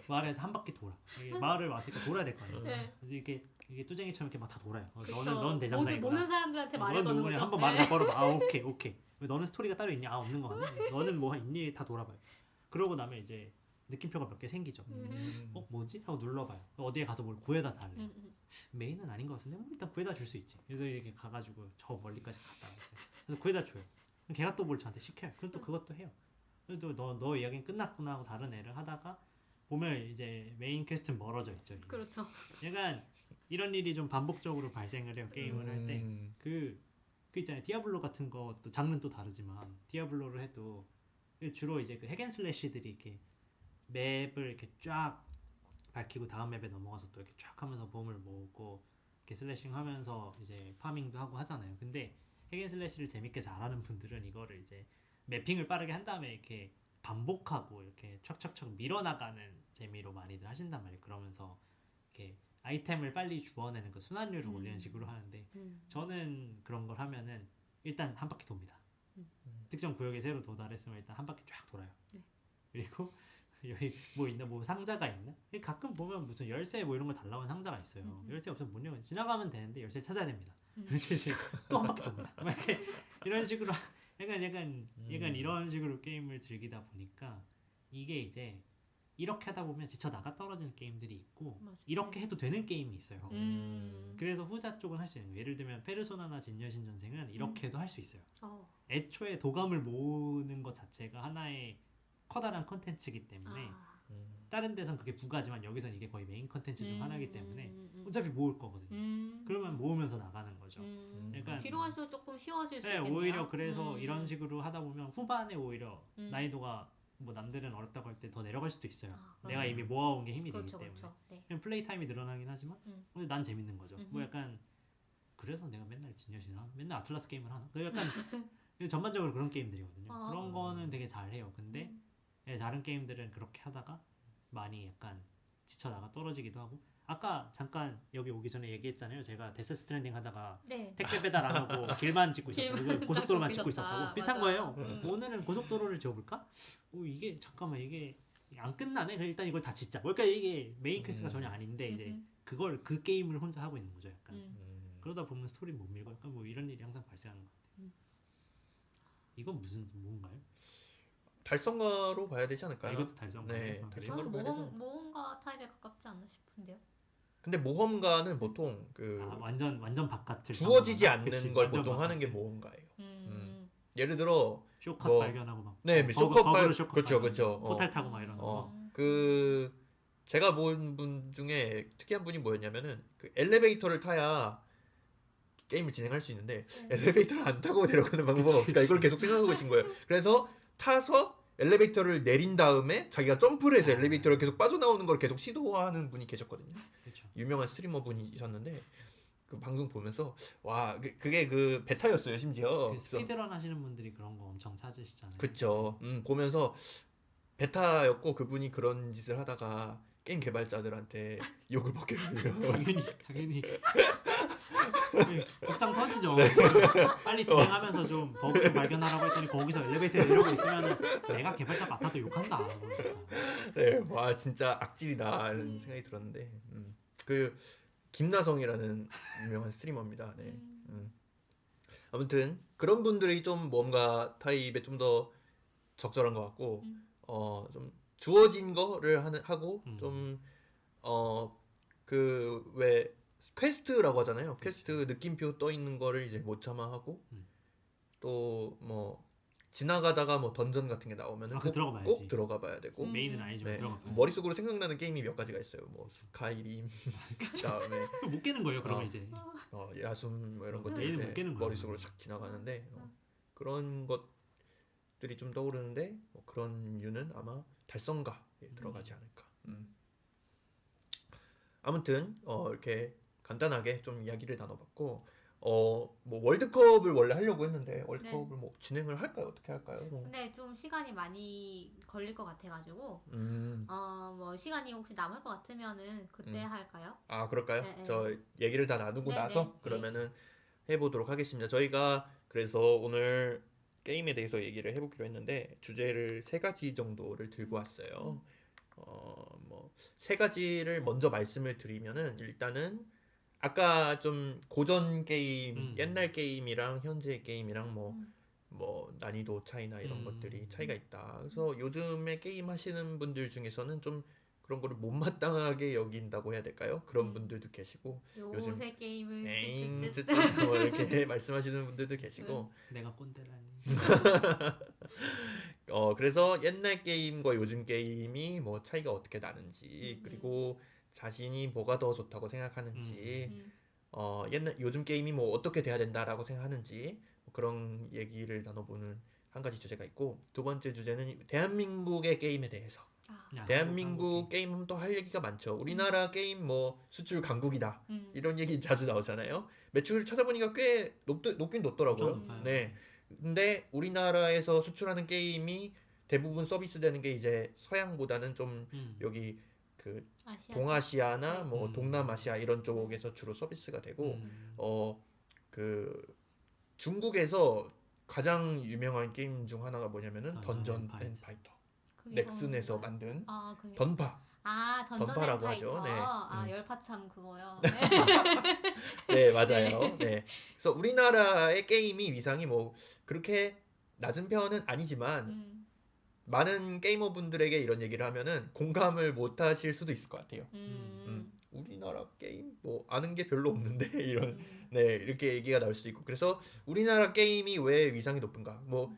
마을에서 한 바퀴 돌아. 마을을 왔으니까 돌아야 될 거 아니에요. 네. 이게 뚜쟁이처럼 이렇게 막 다 돌아요. 그쵸. 넌 대장장이구나. 모든 사람들한테 넌 말해보는 누구냐? 거죠. 한번 말을 다 걸어봐. 아 오케이. 왜 너는 스토리가 따로 있냐? 아 없는 거 같네. 너는 뭐 있니? 다 돌아봐요. 그러고 나면 이제 느낌표가 몇 개 생기죠. 뭐지? 하고 눌러봐요. 어디에 가서 뭘 구해다 달래. 메인은 아닌 것 같은데 뭐 일단 구해다 줄 수 있지. 그래서 이렇게 가가지고 저 멀리까지 갔다 와요. 그래서 구해다 줘요. 그럼 걔가 또 뭘 저한테 시켜요. 그럼 또 그것도 해요. 그래도 너 이야기는 끝났구나 하고 다른 애를 하다가 보면 이제 메인 퀘스트는 멀어져 있죠. 이미. 그렇죠. 약간 이런 일이 좀 반복적으로 발생을 해요. 게임을 할 때. 그 있잖아요. 디아블로 같은 것도 장르는 또 다르지만 디아블로를 해도 주로 이제 그 핵앤슬래시들이 이렇게 맵을 이렇게 쫙 밝히고 다음 맵에 넘어가서 또 이렇게 쫙 하면서 보물 모으고 이렇게 슬래싱 하면서 이제 파밍도 하고 하잖아요. 근데 핵앤슬래시를 재밌게 잘하는 분들은 이거를 이제 매핑을 빠르게 한 다음에 이렇게 반복하고 이렇게 척척척 밀어나가는 재미로 많이들 하신단 말이에요. 그러면서 이렇게 아이템을 빨리 주워내는 그 순환율을 올리는 식으로 하는데 저는 그런 걸 하면은 일단 한 바퀴 돕니다. 특정 구역에 새로 도달했으면 일단 한 바퀴 쫙 돌아요. 그리고 여기 뭐 있나 뭐 상자가 있나? 가끔 보면 무슨 열쇠 뭐 이런 거 달라고 하는 상자가 있어요. 열쇠 없으면 못 열어. 지나가면 되는데 열쇠 찾아야 됩니다. 이제 또 한 바퀴 돕니다. 이렇게 이런 식으로 약간 이런 식으로 게임을 즐기다 보니까 이게 이제 이렇게 하다 보면 지쳐 나가 떨어지는 게임들이 있고 맞아. 이렇게 해도 되는 게임이 있어요. 음. 그래서 후자 쪽은 할 수 있는 거예요. 예를 들면 페르소나나 진여신 전생은 이렇게 해도 할 수 있어요. 애초에 도감을 모으는 것 자체가 하나의 커다란 컨텐츠이기 때문에 다른 데선 그게 부가지만 여기선 이게 거의 메인 컨텐츠 중 하나이기 때문에 어차피 모을 거거든요. 그러면 모으면서 나가는 거죠. 그러니까 뒤로 갈수록 조금 쉬워질 수 네, 있겠네요. 오히려 그래서 이런 식으로 하다 보면 후반에 오히려 난이도가 뭐 남들은 어렵다고 할 때 더 내려갈 수도 있어요. 내가 이미 모아온 게 힘이 그렇죠, 되기 때문에. 그렇죠. 네. 그냥 플레이 타임이 늘어나긴 하지만 근데 난 재밌는 거죠. 뭐 약간 그래서 내가 맨날 진여신을 맨날 아틀라스 게임을 하나? 그 약간 전반적으로 그런 게임들이거든요. 그런 거는 되게 잘해요. 근데 네, 다른 게임들은 그렇게 하다가 많이 약간 지쳐나가 떨어지기도 하고 아까 잠깐 여기 오기 전에 얘기했잖아요. 제가 데스 스트랜딩 하다가 네. 택배 배달 안 하고 길만 짓고 있었다고 고속도로만 짓고 있었다고 비슷한 맞아. 거예요. 오늘은 고속도로를 지어볼까? 이게 잠깐만 이게 안 끝나네. 그럼 일단 이걸 다 짓자. 그러니까 이게 메인 퀘스트가 전혀 아닌데 이제 그 게임을 혼자 하고 있는 거죠. 약간 그러다 보면 스토리 못 밀고 약간 뭐 이런 일이 항상 발생하는 것 같아요. 이건 뭔가요? 달성가로 봐야 되지 않을까요? 이것도 달성가. 네, 저는 모험가 타입에 가깝지 않나 싶은데요. 근데 모험가는 보통 그 완전 바깥을 주어지지 않는 그치, 걸 완전 보통 하는 게 바깥을. 모험가예요. 예를 들어 쇼컷 뭐, 발견하고 막 네, 쇼컷 버그로 그렇죠. 포탈 타고 막 이런 거. 그 제가 본 분 중에 특이한 분이 뭐였냐면은 그 엘리베이터를 타야 게임을 진행할 수 있는데 엘리베이터를 안 타고 내려가는 방법은 없을까? 이걸 계속 생각하고 계신 거예요. 그래서 타서 엘리베이터를 내린 다음에 자기가 점프를 해서 엘리베이터를 계속 빠져나오는 걸 계속 시도하는 분이 계셨거든요. 그렇죠. 유명한 스트리머 분이셨는데 그 방송 보면서 와 그게 그 베타였어요 심지어. 그 스피드런 하시는 분들이 그런 거 엄청 찾으시잖아요. 그쵸. 보면서 베타였고 그분이 그런 짓을 하다가 게임 개발자들한테 욕을 먹겠군요. 당연히 복장 터지죠. 빨리 진행하면서 좀 버그 좀 발견하라고 했더니 거기서 엘리베이터에 내려오고 있으면 내가 개발자 같아도 욕한다. 진짜. 네, 와 진짜 악질이다라는 생각이 들었는데 그 김나성이라는 유명한 스트리머입니다. 네. 아무튼 그런 분들이 좀 뭔가 타입에 좀 더 적절한 것 같고 좀 주어진 거를 하고 좀 그 왜 퀘스트라고 하잖아요. 퀘스트 느낌표 떠 있는 거를 이제 못 참아 하고 또 뭐 지나가다가 뭐 던전 같은 게 나오면은 꼭 들어가 봐야 되고 메인은 아니지만 네, 들어가 봐야 머릿속으로 생각나는 게임이 몇 가지가 있어요. 뭐 스카이림 그다음에 못 깨는 거예요. 그러면 이제 야숨 뭐 이런 것들 메인은 못 이제 깨는 거야. 머릿속으로 싹 지나가는데 그런 것들이 좀 떠오르는데 뭐 그런 이유는 아마 달성가에 들어가지 않을까. 아무튼 이렇게 간단하게 좀 이야기를 나눠봤고 뭐 월드컵을 원래 하려고 했는데 월드컵을 뭐 진행을 할까요? 어떻게 할까요? 근데 좀 시간이 많이 걸릴 것 같아가지고 뭐 시간이 혹시 남을 것 같으면은 그때 할까요? 아 그럴까요? 네, 저 얘기를 다 나누고 네, 나서 네, 그러면은 해보도록 하겠습니다. 저희가 그래서 오늘 게임에 대해서 얘기를 해보기로 했는데 주제를 3가지 정도를 들고 왔어요. 뭐 3가지를 먼저 말씀을 드리면은 일단은 아까 좀 고전 게임, 옛날 게임이랑 현재 게임이랑 뭐 난이도 차이나 이런 것들이 차이가 있다. 그래서 요즘에 게임 하시는 분들 중에서는 좀 그런 거를 못마땅하게 여긴다고 해야 될까요? 그런 분들도 계시고 요즘 요새 게임은 에잉 뭐 이렇게 말씀하시는 분들도 계시고 내가 꼰대라니. 그래서 옛날 게임과 요즘 게임이 뭐 차이가 어떻게 나는지 그리고 자신이 뭐가 더 좋다고 생각하는지 요즘 게임이 뭐 어떻게 돼야 된다라고 생각하는지 뭐 그런 얘기를 나눠보는 한 가지 주제가 있고, 2번째 주제는 대한민국의 게임에 대해서. 대한민국 게임은 또 할 얘기가 많죠. 우리나라 게임 뭐 수출 강국이다 이런 얘기 자주 나오잖아요. 매출 찾아보니까 꽤 높긴 높더라고요. 네. 근데 우리나라에서 수출하는 게임이 대부분 서비스되는 게 이제 서양보다는 좀 여기 그 동아시아나 뭐 동남아시아 이런 쪽에서 주로 서비스가 되고 그 중국에서 가장 유명한 게임 중 하나가 뭐냐면은 던전 앤 파이터. 넥슨에서 만든 던파. 던파라고 하죠. 네. 열파참 그거요. 네, 맞아요. 네. 그래서 우리나라의 게임이 위상이 뭐 그렇게 낮은 편은 아니지만 많은 게이머분들에게 이런 얘기를 하면은 공감을 못 하실 수도 있을 것 같아요. 우리나라 게임 뭐 아는 게 별로 없는데 이런 네, 이렇게 얘기가 나올 수도 있고. 그래서 우리나라 게임이 왜 위상이 높은가? 뭐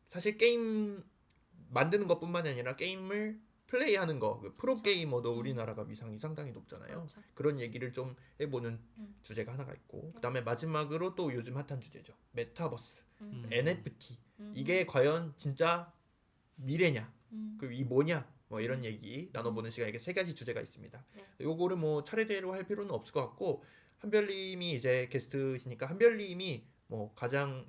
사실 게임 만드는 것뿐만이 아니라 게임을 플레이하는 거, 그 프로 게이머도 우리나라가 위상이 상당히 높잖아요. 그렇죠. 그런 얘기를 좀 해보는 주제가 하나가 있고, 그다음에 마지막으로 또 요즘 핫한 주제죠. 메타버스, NFT. 이게 과연 진짜 미래냐? 그리고 이 뭐냐? 뭐 이런 얘기 나눠보는 시간. 이게 3가지 주제가 있습니다. 요거를 뭐 차례대로 할 필요는 없을 것 같고, 한별님이 이제 게스트시니까 한별님이 뭐 가장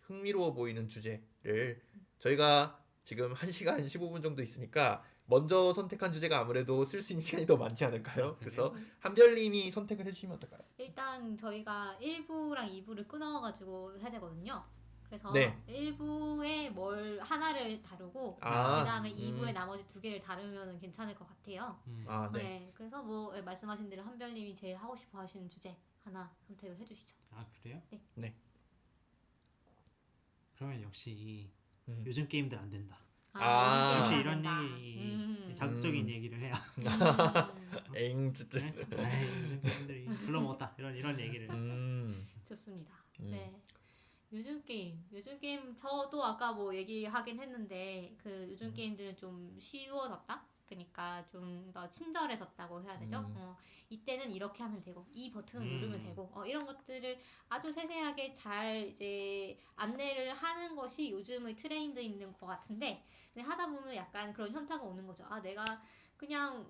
흥미로워 보이는 주제를 저희가 지금 1시간 15분 정도 있으니까 먼저 선택한 주제가 아무래도 쓸 수 있는 시간이 더 많지 않을까요? 그래서 한별님이 선택을 해주시면 어떨까요? 일단 저희가 1부랑 2부를 끊어가지고 해야 되거든요. 그래서 1부에 뭘 하나를 다루고 그 다음에 2부에 나머지 2개를 다루면 괜찮을 것 같아요. 네. 그래서 뭐 말씀하신 대로 한별님이 제일 하고 싶어 하시는 주제 하나 선택을 해주시죠. 아 그래요? 네. 그러면 역시 요즘 게임들 안 된다. 역시 이런 얘기 자극적인 얘기를 해야. 엥 요즘 게임들이 별로 못다 이런 얘기를. 좋습니다. 네. 요즘 게임 저도 아까 뭐 얘기하긴 했는데 그 요즘 게임들은 좀 쉬워졌다. 그러니까 좀 더 친절해졌다고 해야 되죠. 이때는 이렇게 하면 되고 이 버튼을 누르면 되고 이런 것들을 아주 세세하게 잘 이제 안내를 하는 것이 요즘의 트렌드 있는 것 같은데, 근데 하다 보면 약간 그런 현타가 오는 거죠. 내가 그냥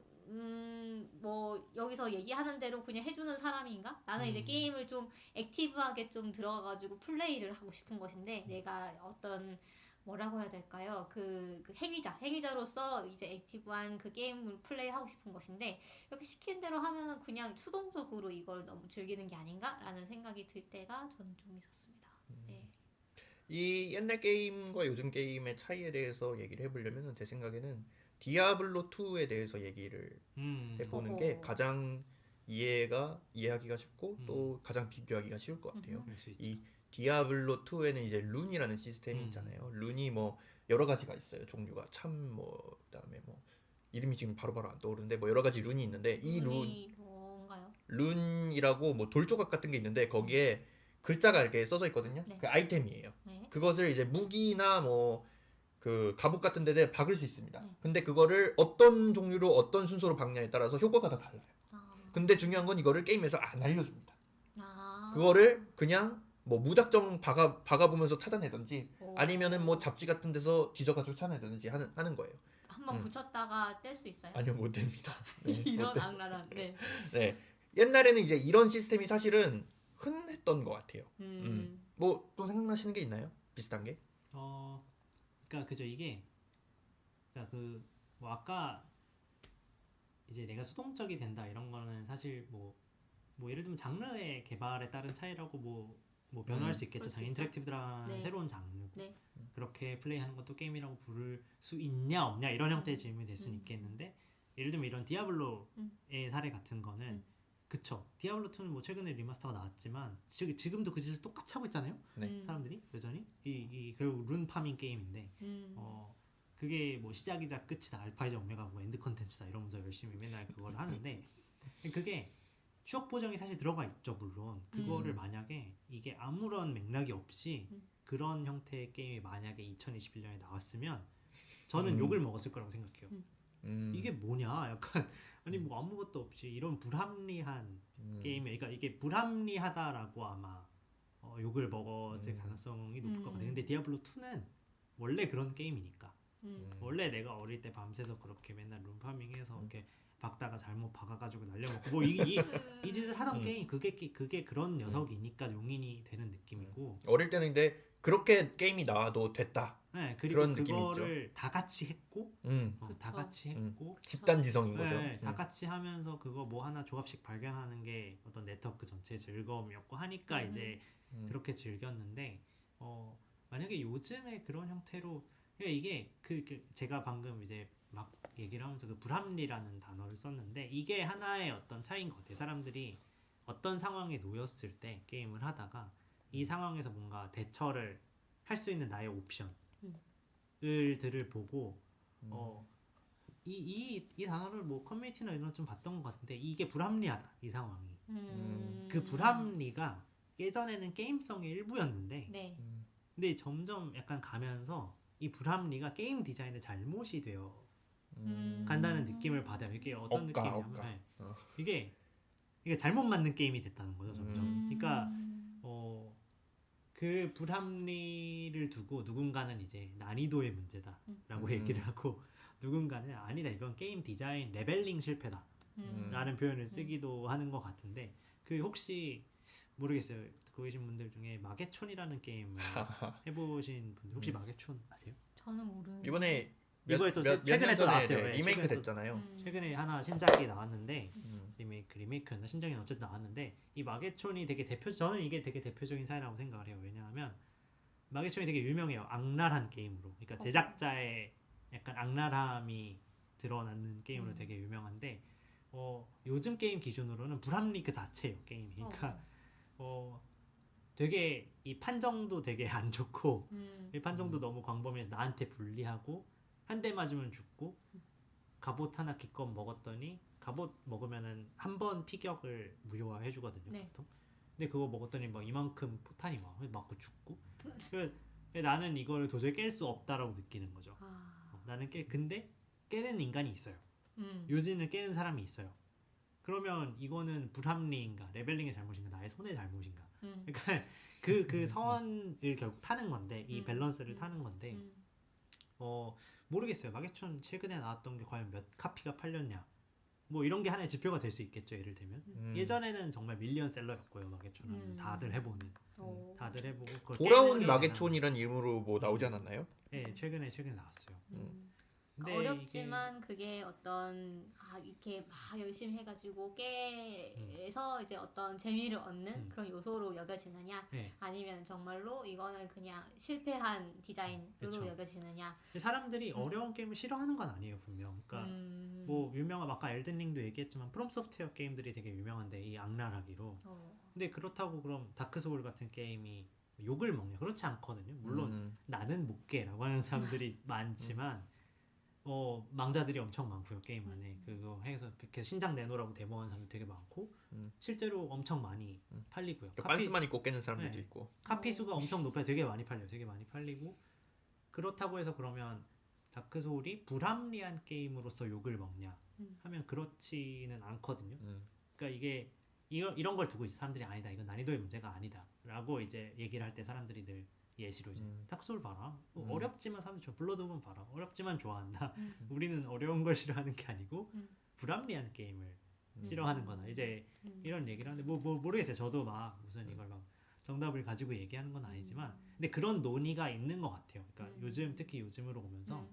뭐 여기서 얘기하는 대로 그냥 해주는 사람인가? 나는 이제 게임을 좀 액티브하게 좀 들어가가지고 플레이를 하고 싶은 것인데 내가 어떤 뭐라고 해야 될까요? 그 행위자로서 이제 액티브한 그 게임을 플레이하고 싶은 것인데 이렇게 시키는 대로 하면은 그냥 수동적으로 이걸 너무 즐기는 게 아닌가라는 생각이 들 때가 저는 좀 있었습니다. 네. 이 옛날 게임과 요즘 게임의 차이에 대해서 얘기를 해보려면 제 생각에는 디아블로 2에 대해서 얘기를 해보는 게 어허. 가장 이해하기가 쉽고 또 가장 비교하기가 쉬울 것 같아요. 그럴 수 있죠. 이 디아블로 2에는 이제 룬이라는 시스템이 있잖아요. 룬이 뭐 여러 가지가 있어요. 종류가 참 뭐 그다음에 뭐 이름이 지금 바로바로 안 떠오르는데 뭐 여러 가지 룬이 있는데 이 룬이 뭔가요? 룬이라고 뭐 돌조각 같은 게 있는데 거기에 글자가 이렇게 써져 있거든요. 네. 그 아이템이에요. 네. 그것을 이제 무기나 뭐 그 갑옷 같은 데에 박을 수 있습니다. 네. 근데 그거를 어떤 종류로 어떤 순서로 박냐에 따라서 효과가 다 달라요. 근데 중요한 건 이거를 게임에서 안 알려줍니다. 그거를 그냥 뭐 무작정 박아보면서 찾아내든지 아니면은 뭐 잡지 같은 데서 뒤져가지고 찾아내든지 하는 거예요. 한번 붙였다가 뗄 수 있어요? 아니요, 못 됩니다. 네, 이런 못 돼. 악랄한. 네. 네. 옛날에는 이제 이런 시스템이 사실은 흔했던 것 같아요. 뭐 또 생각나시는 게 있나요? 비슷한 게? 그러니까 그죠 이게 그러니까 뭐 아까 이제 내가 수동적이 된다 이런 거는 사실 뭐 예를 들면 장르의 개발에 따른 차이라고 뭐 변화할 수 있겠죠. 당연히 인터랙티브라는 네. 새로운 장르고 네. 그렇게 플레이하는 것도 게임이라고 부를 수 있냐 없냐 이런 형태의 질문이 될 수는 있겠는데 예를 들면 이런 디아블로의 사례 같은 거는 그쵸. 디아블로 2는 뭐 최근에 리마스터가 나왔지만 지금도 그 짓을 똑같이 하고 있잖아요. 네. 사람들이 여전히 결국 룬 파밍 게임인데 그게 뭐 시작이자 끝이다 알파이자 오메가 뭐 엔드 컨텐츠다 이러면서 열심히 맨날 그걸 하는데 그게 추억 보정이 사실 들어가 있죠. 물론 그거를 만약에 이게 아무런 맥락이 없이 그런 형태의 게임이 만약에 2021년에 나왔으면 저는 욕을 먹었을 거라고 생각해요. 이게 뭐냐 약간 아니 뭐 아무것도 없이 이런 불합리한 게임에 그러니까 이게 불합리하다라고 아마 욕을 먹었을 가능성이 높을 것 같아요. 근데 디아블로 2는 원래 그런 게임이니까 원래 내가 어릴 때 밤새서 그렇게 맨날 룸파밍해서 이렇게 박다가 잘못 박아가지고 날려먹고 뭐 이 짓을 하던 게임 그게 그런 녀석이니까 용인이 되는 느낌이고 어릴 때는 근데 그렇게 게임이 나와도 됐다. 네, 그리고 그런 느낌이 그거를 다 같이 했고 다 같이 했고 집단지성인 거죠. 네, 다 같이 하면서 그거 뭐 하나 조합씩 발견하는 게 어떤 네트워크 전체의 즐거움이었고 하니까 이제 그렇게 즐겼는데 만약에 요즘에 그런 형태로 이게 제가 방금 이제 막 얘기를 하면서 그 불합리라는 단어를 썼는데 이게 하나의 어떤 차이인 것 같아요. 사람들이 어떤 상황에 놓였을 때 게임을 하다가 이 상황에서 뭔가 대처를 할 수 있는 나의 옵션들을 보고 이 단어를 뭐 커뮤니티나 이런 좀 봤던 것 같은데 이게 불합리하다 이 상황이 그 불합리가 예전에는 게임성의 일부였는데 네. 근데 점점 약간 가면서 이 불합리가 게임 디자인의 잘못이 되어 간다는 느낌을 받아요. 이게 어떤 느낌이냐면 네. 이게 잘못 맞는 게임이 됐다는 거죠 점점. 그러니까 그 불합리를 두고 누군가는 이제 난이도의 문제다라고 얘기를 하고 누군가는 아니다 이건 게임 디자인 레벨링 실패다 라는 표현을 쓰기도 하는 것 같은데 그 혹시 모르겠어요. 듣고 계신 분들 중에 마계촌이라는 게임을 해보신 분들 혹시 마계촌 아세요? 저는 모르는데 이번에 이거에 또 최근에 또 나왔어요. 네, 리메이크 됐잖아요. 최근에 하나 신작이 나왔는데 리메이크였나 신작이 어쨌든 나왔는데 이 마계촌이 저는 이게 되게 대표적인 사례라고 생각을 해요. 왜냐하면 마계촌이 되게 유명해요. 악랄한 게임으로. 그러니까 제작자의 약간 악랄함이 드러나는 게임으로 되게 유명한데 요즘 게임 기준으로는 불합리 그 자체예요 게임이. 그러니까 되게 이 판정도 되게 안 좋고 이 판정도 너무 광범위해서 나한테 불리하고 한 대 맞으면 죽고 갑옷 하나 기껏 먹었더니 갑옷 먹으면은 한 번 피격을 무효화해 주거든요. 네. 보통. 근데 그거 먹었더니 막 이만큼 포탄이 막 맞고 죽고. 나는 이걸 도저히 깰 수 없다라고 느끼는 거죠. 나는 근데 깨는 인간이 있어요. 요즘은 깨는 사람이 있어요. 그러면 이거는 불합리인가, 레벨링의 잘못인가, 나의 손의 잘못인가? 그러니까 그 선을 결국 타는 건데 이 밸런스를 타는 건데. 모르겠어요. 마계촌 최근에 나왔던 게 과연 몇 카피가 팔렸냐 뭐 이런 게 하나의 지표가 될 수 있겠죠. 예를 들면 예전에는 정말 밀리언셀러였고요. 마계촌은 다들 해보는, 다들 해보고 그걸 돌아온 게임을 마계촌이란 이름으로 뭐 나오지 않았나요? 네, 최근에 나왔어요. 근데 어렵지만 그게 어떤 이렇게 막 열심히 해가지고 깨서 이제 어떤 재미를 얻는 그런 요소로 여겨지느냐, 네. 아니면 정말로 이거는 그냥 실패한 디자인으로 그쵸. 여겨지느냐. 사람들이 어려운 게임을 싫어하는 건 아니에요, 분명. 그러니까 뭐 유명한 아까 엘든링도 얘기했지만 프롬 소프트웨어 게임들이 되게 유명한데 이 악랄하기로. 근데 그렇다고 그럼 다크 소울 같은 게임이 욕을 먹냐? 그렇지 않거든요. 물론 나는 못 깨라고 하는 사람들이 많지만 망자들이 엄청 많고요, 게임 안에. 그거 해서 그렇게 신작 내놓으라고 데모하는 사람도 되게 많고 실제로 엄청 많이 팔리고요. 빤스만 입고 깨는 사람들도 네. 있고. 카피 수가 엄청 높아요. 되게 많이 팔려요. 되게 많이 팔리고 그렇다고 해서 그러면 다크 소울이 불합리한 게임으로서 욕을 먹냐 하면 그렇지는 않거든요. 그러니까 이게 이런 걸 두고 있어. 사람들이 아니다. 이건 난이도의 문제가 아니다. 라고 이제 얘기를 할 때 사람들이 늘 예시로 이제 다크 소울 봐라. 어렵지만 사람들이 좋아. 블러드본 봐라. 어렵지만 좋아한다. 우리는 어려운 걸 싫어하는 게 아니고 불합리한 게임을 싫어하는 거나 이제 이런 얘기를 하는데 뭐 모르겠어요. 저도 막 무슨 이걸 막 정답을 가지고 얘기하는 건 아니지만 근데 그런 논의가 있는 것 같아요. 그러니까 요즘 특히 요즘으로 오면서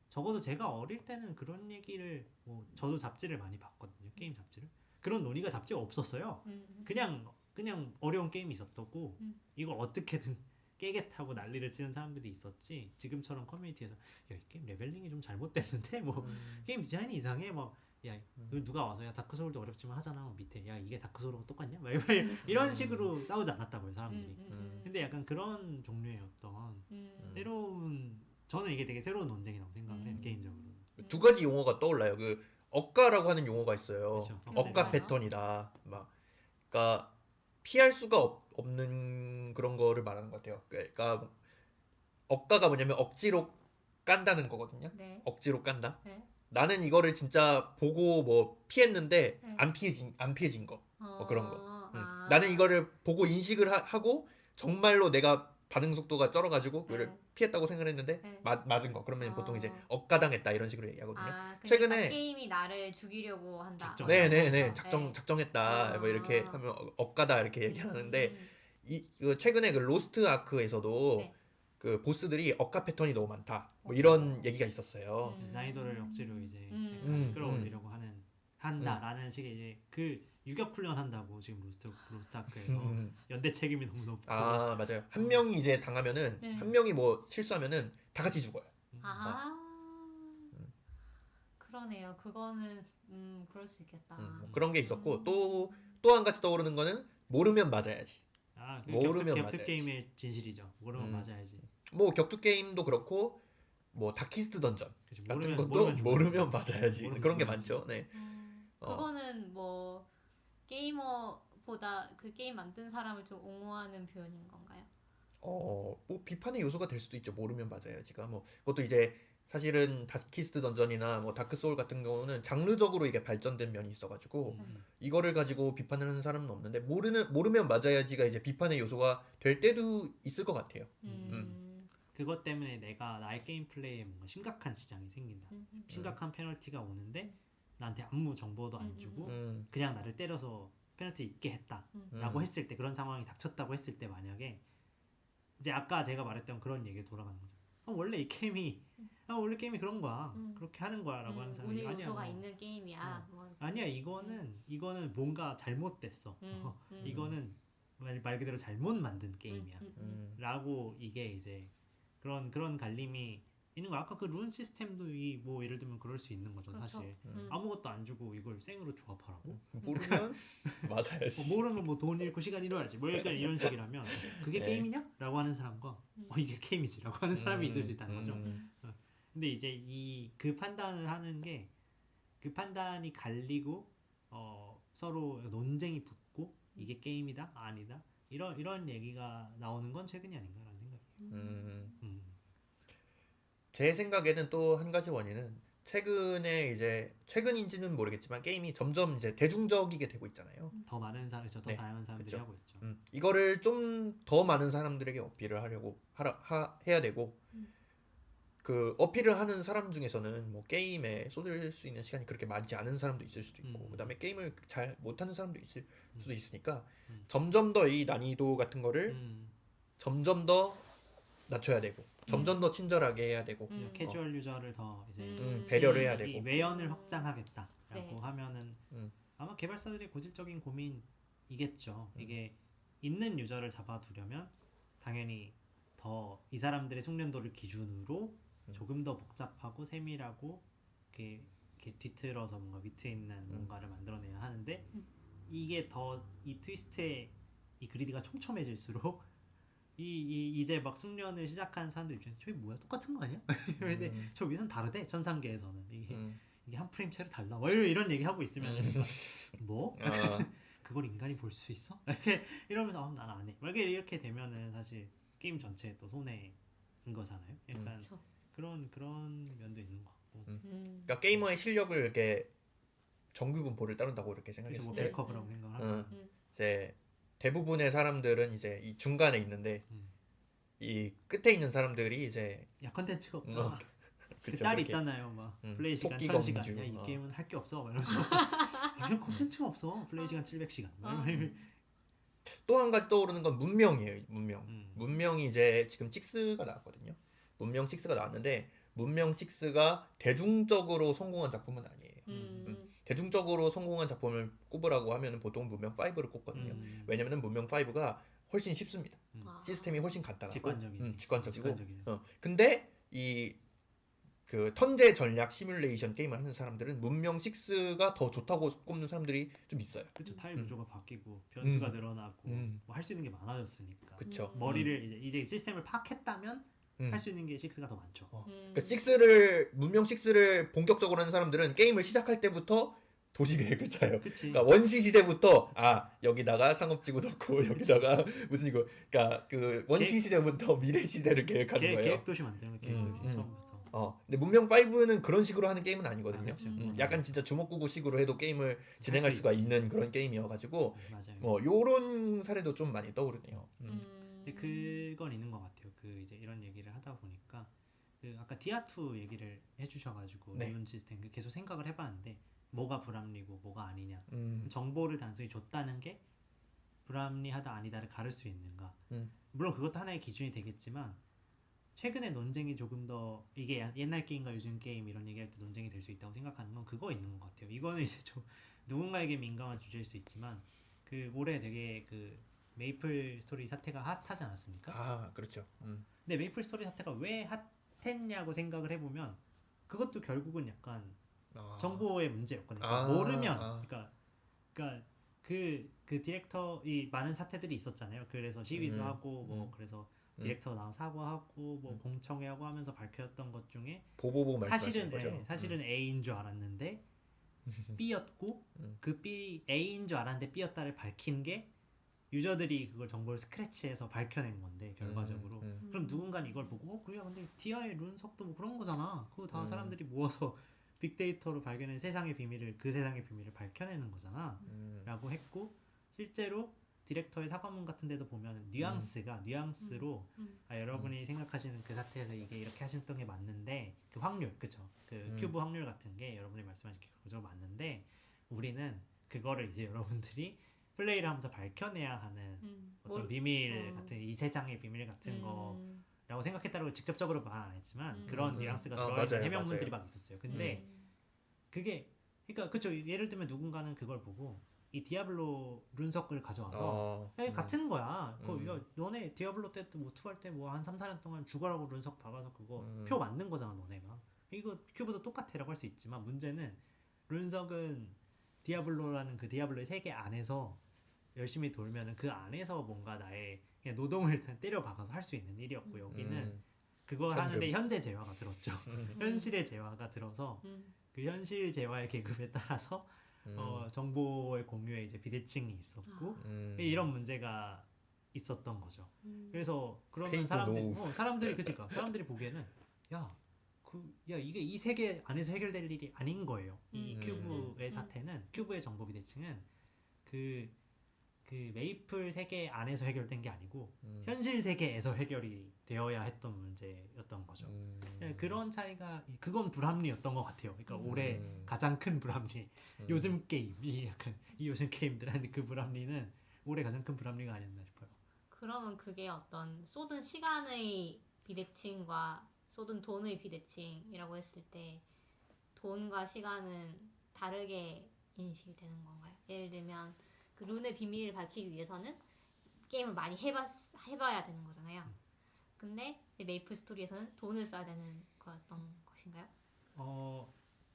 적어도 제가 어릴 때는 그런 얘기를 뭐 저도 잡지를 많이 봤거든요. 게임 잡지를. 그런 논의가 잡지가 없었어요. 그냥 어려운 게임이 있었고 이걸 어떻게든 깨겠다고 난리를 치는 사람들이 있었지. 지금처럼 커뮤니티에서 야, 이 게임 레벨링이 좀 잘못됐는데 뭐 게임 디자인이 이상해 뭐 야 누가 와서 야 다크 소울도 어렵지만 하잖아 뭐 밑에 야 이게 다크 소울하고 똑같냐 막 이런 식으로 싸우지 않았다고요 사람들이. 근데 약간 그런 종류의 어떤 새로운 저는 이게 되게 새로운 논쟁이라고 생각을 해요 개인적으로. 두 가지 용어가 떠올라요. 그 억가라고 하는 용어가 있어요. 그렇죠. 억가 패턴이다. 막 그러니까 피할 수가 없는 그런 거를 말하는 것 같아요. 그러니까 억가가 뭐냐면 억지로 깐다는 거거든요. 네. 억지로 깐다. 네. 나는 이거를 진짜 보고 뭐 피했는데 네. 안 피해진 거. 그런 거. 아. 나는 이거를 보고 인식을 하고 정말로 내가 반응 속도가 쩔어가지고 그걸 네. 피했다고 생각했는데 네. 맞은 거. 그러면 보통 이제 억가당했다 이런 식으로 얘기하거든요. 최근에 게임이 나를 죽이려고 한다. 작정. 네네네 작정했다 뭐 이렇게 하면 억가다 이렇게 얘기하는데 그 최근에 그 로스트 아크에서도 네. 그 보스들이 억가 패턴이 너무 많다 뭐 이런 얘기가 있었어요. 난이도를 억지로 이제 끌어올리려고 한다라는 식의 이제 그 유격 훈련 한다고 지금 로스트 아크에서 연대 책임이 너무 높고. 아 맞아요. 한 명이 이제 당하면은 한 명이 뭐 실수하면은 다 같이 죽어요. 그러네요. 그거는 그럴 수 있겠다. 뭐 그런 게 있었고 또 한 가지 떠오르는 거는 모르면 맞아야지. 모르면 격투 게임의 진실이죠. 모르면 맞아야지. 뭐 격투 게임도 그렇고 뭐 다키스트 던전 그치, 같은 것도 모르면 맞아야지. 모르면 그런 게 죽어야지. 많죠. 네. 그거는 뭐 게이머보다 그 게임 만든 사람을 좀 옹호하는 표현인 건가요? 뭐 비판의 요소가 될 수도 있죠. 모르면 맞아야지가 뭐 그것도 이제 사실은 다키스트 던전이나 뭐 다크 소울 같은 경우는 장르적으로 이게 발전된 면이 있어가지고 이거를 가지고 비판을 하는 사람은 없는데 모르면 맞아야지가 이제 비판의 요소가 될 때도 있을 것 같아요. 그것 때문에 내가 나의 게임 플레이에 뭔가 심각한 지장이 생긴다. 심각한 페널티가 오는데 나한테 아무 정보도 안 주고 그냥 나를 때려서 페널티 입게 했다라고 했을 때 그런 상황이 닥쳤다고 했을 때 만약에 이제 아까 제가 말했던 그런 얘기에 돌아가는 거죠. 원래 이 게임이 원래 게임이 그런 거야. 그렇게 하는 거야라고 하는 사람이 운의 아니야. 요소가 있는 게임이야. 아니야 이거는 뭔가 잘못됐어. 이거는 말 그대로 잘못 만든 게임이야. 라고 이게 이제 그런 갈림이 있는 거. 아까 그 룬 시스템도 뭐 예를 들면 그럴 수 있는 거죠. 그렇죠. 사실 아무것도 안 주고 이걸 생으로 조합하라고? 모르면 맞아야지. 모르면 뭐 돈 잃고 시간 잃어야지. 뭐 약간 이런 식이라면 그게 게임이냐? 라고 하는 사람과 이게 게임이지라고 하는 사람이 있을 수 있다는 거죠. 근데 이제 그 판단을 하는 게 그 판단이 갈리고 서로 논쟁이 붙고 이게 게임이다 아니다 이런 얘기가 나오는 건 최근이 아닌가라는 생각이에요. 제 생각에는 또 한 가지 원인은 최근에 이제 최근인지는 모르겠지만 게임이 점점 이제 대중적이게 되고 있잖아요. 더 많은 사람, 더 다양한 사람들이 그쵸. 하고 있죠. 이거를 좀 더 많은 사람들에게 어필을 하려고 해야 되고 그 어필을 하는 사람 중에서는 뭐 게임에 쏟을 수 있는 시간이 그렇게 많지 않은 사람도 있을 수도 있고 그다음에 게임을 잘 못하는 사람도 있을 수도 있으니까 점점 더 이 난이도 같은 거를 점점 더 낮춰야 되고 점점 더 친절하게 해야 되고 캐주얼 유저를 더 이제 배려를 해야 이 되고 외연을 확장하겠다라고 네. 하면은 아마 개발사들의 고질적인 고민이겠죠. 음. 이게 있는 유저를 잡아두려면 당연히 더 이 사람들의 숙련도를 기준으로 조금 더 복잡하고 세밀하고 이렇게 뒤틀어서 뭔가 위트 있는 뭔가를 만들어내야 하는데 이게 더 이 트위스트의 이 그리드가 촘촘해질수록 이제 막 숙련을 시작하는 사람들 입장에서 저게 뭐야 똑같은 거 아니야? 근데 저 위에선 다르대 천상계에서는 이게 한 프레임 채로 달라 뭐 이런 얘기 하고 있으면 뭐? 그걸 인간이 볼 수 있어? 이러면서 난 안 해. 이렇게 되면은 사실 게임 전체에 또 손해인 거잖아요. 약간 그렇죠. 그런 면도 있는 것 같고. 그러니까 게이머의 실력을 이렇게 정규분포를 따른다고 이렇게 그래서 생각했을 뭐 때 벨커브라고 생각을 하고. 이제 대부분의 사람들은 이제 이 중간에 있는데 이 끝에 있는 사람들이 이제 야 컨텐츠가 없다. 그 그쵸, 짤 그렇게. 있잖아요. 막 플레이 시간 토끼 1000시간. 검주. 야, 이 게임은 할 게 없어. 막 이러면서 이런 컨텐츠가 없어. 플레이 시간 700시간. 또 한 가지 떠오르는 건 문명이에요. 문명이 이제 지금 6가 나왔거든요. 문명 6가 나왔는데 문명 6가 대중적으로 성공한 작품은 아니에요. 대중적으로 성공한 작품을 꼽으라고 하면 보통 문명 5를 꼽거든요. 왜냐면은 문명 5가 훨씬 쉽습니다. 시스템이 훨씬 간단하고 직관적이고. 근데 이 그 턴제 전략 시뮬레이션 게임을 하는 사람들은 문명 6가 더 좋다고 꼽는 사람들이 좀 있어요. 그렇죠. 타일 구조가 바뀌고 변수가 늘어나고 뭐 할 수 있는 게 많아졌으니까. 그렇죠. 머리를 이제 시스템을 파악했다면 할 수 있는 게 6가 더 많죠. 그러니까 문명 6를 본격적으로 하는 사람들은 게임을 시작할 때부터 도시 계획을 짜요. 그치. 그러니까 원시 시대부터 여기다가 상업지구 넣고 여기다가 무슨 이거 그러니까 그 원시 시대부터 미래 시대를 계획하는 거예요. 계획 도시 만드는 거 계획 도시 처음부터. 근데 문명 5는 그런 식으로 하는 게임은 아니거든요. 그렇죠. 약간 진짜 주먹구구식으로 해도 게임을 진행할 수가 있는 그런 게임이어가지고 맞아요. 요런 사례도 좀 많이 떠오르네요. 근데 그건 있는 것 같아요. 그 이제 이런 얘기를 하다 보니까 그 아까 디아2 얘기를 해주셔가지고 네. 이런 시스템 계속 생각을 해봤는데 뭐가 불합리고 뭐가 아니냐 정보를 단순히 줬다는 게 불합리하다 아니다를 가를 수 있는가 물론 그것도 하나의 기준이 되겠지만 최근에 논쟁이 조금 더 이게 옛날 게임과 요즘 게임 이런 얘기할 때 논쟁이 될 수 있다고 생각하는 건 그거 있는 것 같아요. 이거는 이제 좀 누군가에게 민감한 주제일 수 있지만 그 올해 되게 그 메이플 스토리 사태가 핫하지 않았습니까? 그렇죠. 근데 메이플 스토리 사태가 왜 핫했냐고 생각을 해보면 그것도 결국은 약간 정보의 문제였거든요. 모르면 그러니까 그 디렉터 이 많은 사태들이 있었잖아요. 그래서 시위도 하고 뭐 그래서 디렉터 나와 사과하고 뭐 공청회하고 하면서 밝혔던 것 중에 보보보 말씀하시는 거죠. 사실은 A인 줄 알았는데 B였고 그 B A인 줄 알았는데 B였다를 밝힌 게 유저들이 그걸 정보를 스크래치해서 밝혀낸 건데 결과적으로 그럼 누군가는 이걸 보고 그래 근데 DI의 룬석도 뭐 그런 거잖아. 그거 다 사람들이 모아서 빅데이터로 발견한 세상의 비밀을 그 세상의 비밀을 밝혀내는 거잖아 라고 했고 실제로 디렉터의 사과문 같은 데도 보면 뉘앙스로 여러분이 생각하시는 그 사태에서 이게 이렇게 하셨던 게 맞는데 그 확률 그쵸 그 큐브 확률 같은 게 여러분이 말씀하신 게 그저 맞는데 우리는 그거를 이제 여러분들이 플레이를 하면서 밝혀내야 하는 어떤 비밀 같은 이 세상의 비밀 같은 거라고 생각했다고 직접적으로 말 안 했지만 그런 뉘앙스가 들어있는 해명문들이 막 있었어요. 근데 그게 그러니까 그쵸 예를 들면 누군가는 그걸 보고 이 디아블로 룬석을 가져와서 같은 거야. 야, 너네 디아블로 때 뭐 투할 때 뭐 한 3, 4년 동안 죽어라고 룬석 박아서 그거 표 맞는 거잖아 너네가. 이거 큐브도 똑같아라고 할 수 있지만 문제는 룬석은 디아블로라는 그 디아블로의 세계 안에서 열심히 돌면은 그 안에서 뭔가 나의 그냥 노동을 때려 박아서 할 수 있는 일이었고 여기는 그거 하는데 현재 재화가 들었죠. 현실의 재화가 들어서 그 현실 재화의 계급에 따라서 정보의 공유에 이제 비대칭이 있었고 이런 문제가 있었던 거죠. 그래서 그러면 사람들이 그러니까 사람들이 보기에는 이게 이 세계 안에서 해결될 일이 아닌 거예요. 이 큐브의 사태는 큐브의 정보 비대칭은 그 그 메이플 세계 안에서 해결된 게 아니고 음. 현실 세계에서 해결이 되어야 했던 문제였던 거죠. 네, 그런 차이가 그건 불합리였던 것 같아요. 그러니까 올해 가장 큰 불합리. 요즘 게임이 약간 이 요즘 게임들한테 그 불합리는 올해 가장 큰 불합리가 아니었나 싶어요. 그러면 그게 어떤 쏟은 시간의 비대칭과 쏟은 돈의 비대칭이라고 했을 때 돈과 시간은 다르게 인식이 되는 건가요? 예를 들면 그 룬의 비밀을 밝히기 위해서는 게임을 많이 해봐야 되는 거잖아요. 근데 메이플 스토리에서는 돈을 써야 되는 거였던 것인가요?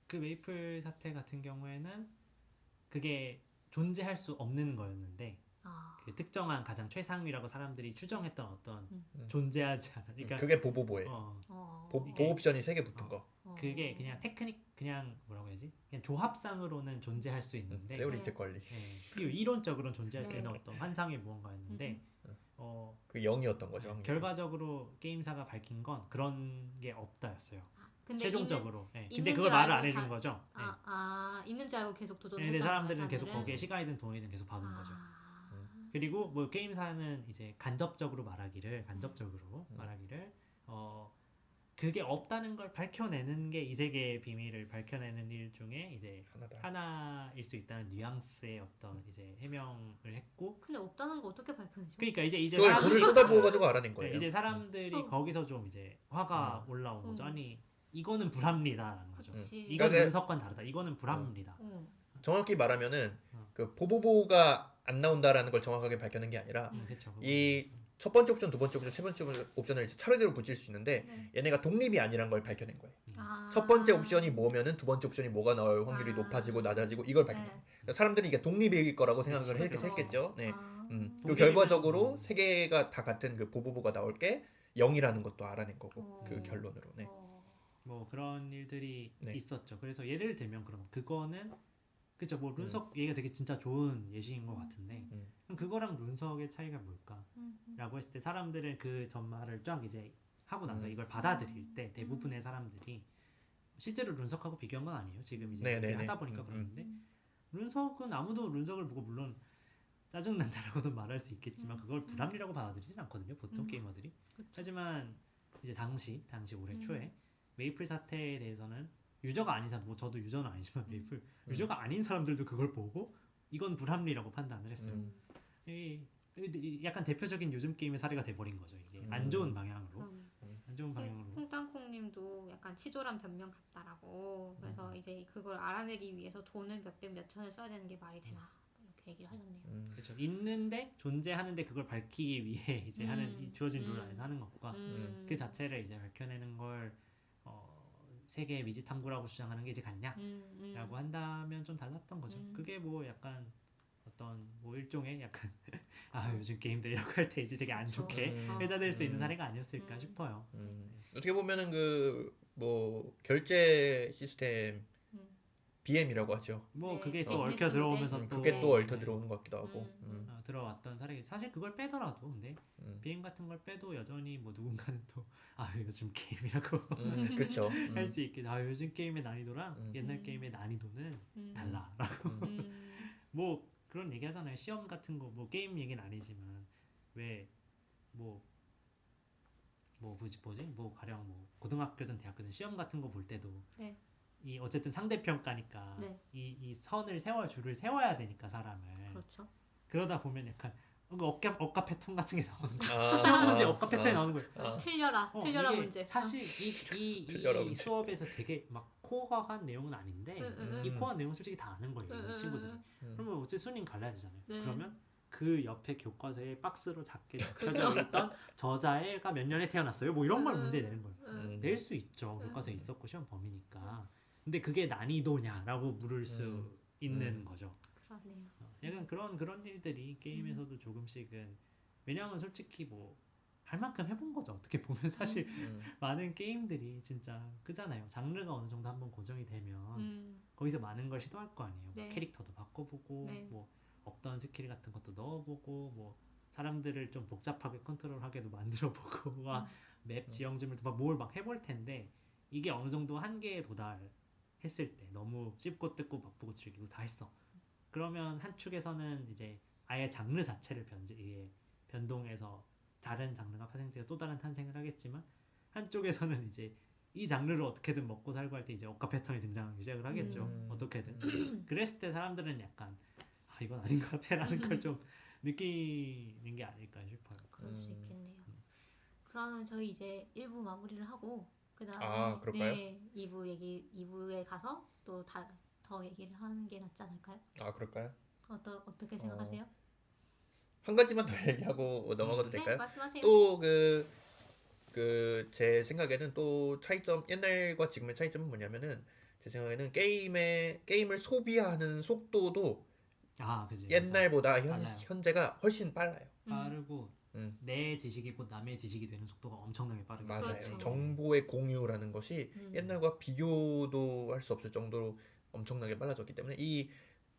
그 메이플 사태 같은 경우에는 그게 존재할 수 없는 거였는데 그 특정한 가장 최상위라고 사람들이 추정했던 어떤 존재하지 않은 그러니까 그게 보보보예요. 보옵션이 3개 붙은 거. 그게 그냥 테크닉 그냥 뭐라고 해야지 그냥 조합상으로는 존재할 수 있는데 세오리티 관리. 그리고 이론적으로는 존재할 수 네. 있는 어떤 환상의 무언가였는데 그 0이었던 거죠. 확률이. 결과적으로 게임사가 밝힌 건 그런 게 없다였어요. 근데 최종적으로. 있는 근데 그걸 줄 말을 알고 안 해준 다- 거죠. 있는 줄 알고 계속 도전을 근데 했던 사람들은 거예요, 계속 사람들은? 거기에 시간이든 돈이든 계속 받은 거죠. 아. 그리고 뭐 게임사는 이제 간접적으로 말하기를 그게 없다는 걸 밝혀내는 게 이 세계의 비밀을 밝혀내는 일 중에 이제 하나다. 하나일 수 있다는 뉘앙스의 어떤 이제 해명을 했고 근데 없다는 거 어떻게 밝혀내죠? 그러니까 이제 그걸 사람들이- 글을 쏟아부어가지고 알아낸 거예요. 이제 사람들이 거기서 좀 이제 화가 올라온 거죠. 아니 이거는 불합리다라는 거죠. 그치. 이건 그러니까 분석과는 다르다. 이거는 불합리다. 정확히 말하면은 어. 그 보보보가 안 나온다라는 걸 정확하게 밝혀낸 게 아니라 그렇죠. 이 첫 번째 옵션, 두 번째 옵션, 세 번째 옵션을 이제 차례대로 붙일 수 있는데 네. 얘네가 독립이 아니란 걸 밝혀낸 거예요. 아. 첫 번째 옵션이 뭐면은 두 번째 옵션이 뭐가 나올 확률이 아. 높아지고 낮아지고 이걸 밝혀낸 네. 거예요. 그러니까 사람들이 이게 독립일 거라고 생각을 그렇죠. 했겠죠. 네. 아. 그리고 독립이면- 결과적으로 세 개가 다 같은 그 보보보가 나올 게 0이라는 것도 알아낸 거고 어. 그 결론으로. 네. 뭐 그런 일들이 네. 있었죠. 그래서 예를 들면 그럼 그거는 그쵸 뭐 룬석 얘기가 되게 진짜 좋은 예시인 것 같은데 그럼 그거랑 룬석의 차이가 뭘까라고 했을 때 사람들은 그 전말을 쫙 이제 하고 나서 이걸 받아들일 때 대부분의 사람들이 실제로 룬석하고 비교한 건 아니에요. 지금 이제 네네네. 하다 보니까 그러는데 룬석은 아무도 룬석을 보고 물론 짜증난다라고도 말할 수 있겠지만 그걸 불합리라고 받아들이진 않거든요. 보통 게이머들이. 하지만 이제 당시 올해 초에 메이플 사태에 대해서는 유저가 아닌 사람, 뭐 저도 유저는 아니지만 메이플 유저가 아닌 사람들도 그걸 보고 이건 불합리라고 판단을 했어요. 이 약간 대표적인 요즘 게임의 사례가 돼버린 거죠. 이게 안 좋은 방향으로. 안 좋은 방향으로. 콩땅콩님도 약간 치졸한 변명 같다라고 그래서 이제 그걸 알아내기 위해서 돈을 몇백 몇천을 써야 되는 게 말이 되나 이렇게 얘기를 하셨네요. 그렇죠. 있는데 존재하는데 그걸 밝히기 위해 이제 하는 이 주어진 룰 안에서 하는 것과 그 자체를 이제 밝혀내는 걸 세계의 미지 탐구라고 주장하는 게 이제 같냐라고 한다면 좀 달랐던 거죠. 그게 뭐 약간 어떤 뭐 일종의 약간 아 요즘 게임들 이라고 할 때 이제 되게 안 좋게 회자될 수 있는 사례가 아니었을까 싶어요. 어떻게 보면은 그 뭐 결제 시스템 BM이라고 하죠. 뭐 네, 그게 또 비즈니스 얽혀 들어오면서 모델. 또 그게 또 얽혀 네. 들어오는 것 같기도 하고. 들어왔던 사례 사실 그걸 빼더라도 근데 BM 같은 걸 빼도 여전히 뭐 누군가는 또 아 요즘 게임이라고 그렇죠. 할 수 있게 아 요즘 게임의 난이도랑 옛날 게임의 난이도는 달라라고 뭐 그런 얘기 하잖아요. 시험 같은 거 뭐 게임 얘기는 아니지만 왜 뭐지 뭐 가령 뭐 고등학교든 대학교든 시험 같은 거 볼 때도 네. 이 어쨌든 상대 평가니까 네. 이 줄을 세워야 되니까 사람을 그렇죠. 그러다 보면 약간 억가 패턴 같은 게 나오는 거예요. 아, 시험 문제 억가 패턴이 나오는 거예요. 틀려라 이게 문제. 사실 틀려라 이 문제. 수업에서 되게 막 코어한 내용은 아닌데 이 코어한 내용은 솔직히 다 아는 거예요. 이 친구들이. 그러면 어째 순위는 갈라야 되잖아요. 네. 그러면 그 옆에 교과서에 박스로 작게 적혀져 있던 저자애가 몇 년에 태어났어요. 뭐 이런 걸 문제 내는 거예요. 낼 수 있죠. 교과서에 있었고 시험 범위니까. 근데 그게 난이도냐라고 물을 수 있는 거죠. 그러네요. 약간 그런 일들이 게임에서도 조금씩은 왜냐하면 솔직히 뭐 할 만큼 해본 거죠. 어떻게 보면 사실 많은 게임들이 진짜 크잖아요. 장르가 어느 정도 한번 고정이 되면 거기서 많은 걸 시도할 거 아니에요. 네. 캐릭터도 바꿔보고 네. 뭐 없던 스킬 같은 것도 넣어보고 뭐 사람들을 좀 복잡하게 컨트롤하게도 만들어보고 맵 지형지물도 막 해볼 텐데 이게 어느 정도 한계에 도달했을 때 너무 씹고 뜯고 맛보고 즐기고 다 했어. 그러면 한 축에서는 이제 아예 장르 자체를 이게 변동해서 다른 장르가 파생돼서 또 다른 탄생을 하겠지만 한쪽에서는 이제 이 장르를 어떻게든 먹고 살고 할 때 이제 억가 패턴이 등장하기 시작을 하겠죠. 어떻게든. 그랬을 때 사람들은 약간 이건 아닌 것 같아라는 걸 좀 느끼는 게 아닐까 싶어요. 그럴 수 있겠네요. 그러면 저희 이제 1부 마무리를 하고 그다음에 아, 그럴까요? 네, 2부에 가서 또 더 얘기를 하는 게 낫지 않을까요? 아, 그럴까요? 어떻게 생각하세요? 한 가지만 더 얘기하고 넘어가도 네, 될까요? 말씀하세요. 또 제 생각에는 또 차이점, 옛날과 지금의 차이점은 뭐냐면은 제 생각에는 게임을 소비하는 속도도 그지. 옛날보다 빨라요. 현재가 훨씬 빨라요. 빠르고 음. 내 지식이 곧 남의 지식이 되는 속도가 엄청나게 빠르게. 맞아요. 그렇죠. 정보의 공유라는 것이 음. 옛날과 비교도 할 수 없을 정도로 엄청나게 빨라졌기 때문에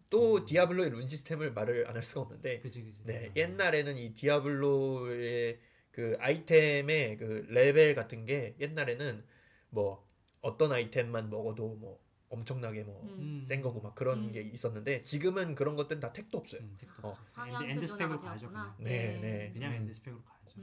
또 디아블로의 룬 시스템을 말을 안 할 수가 없는데 그지. 네, 옛날에는 이 디아블로의 그 아이템의 그 레벨 같은 게 옛날에는 뭐 어떤 아이템만 먹어도 뭐 엄청나게 뭐 센 거고 막 그런 게 있었는데 지금은 그런 것들은 다 택도 없어요. 택도 없죠. 상향 엔드 스펙으로 표준화가 가야죠. 되었구나. 그냥. 네. 그냥 엔드 스펙으로 가야죠.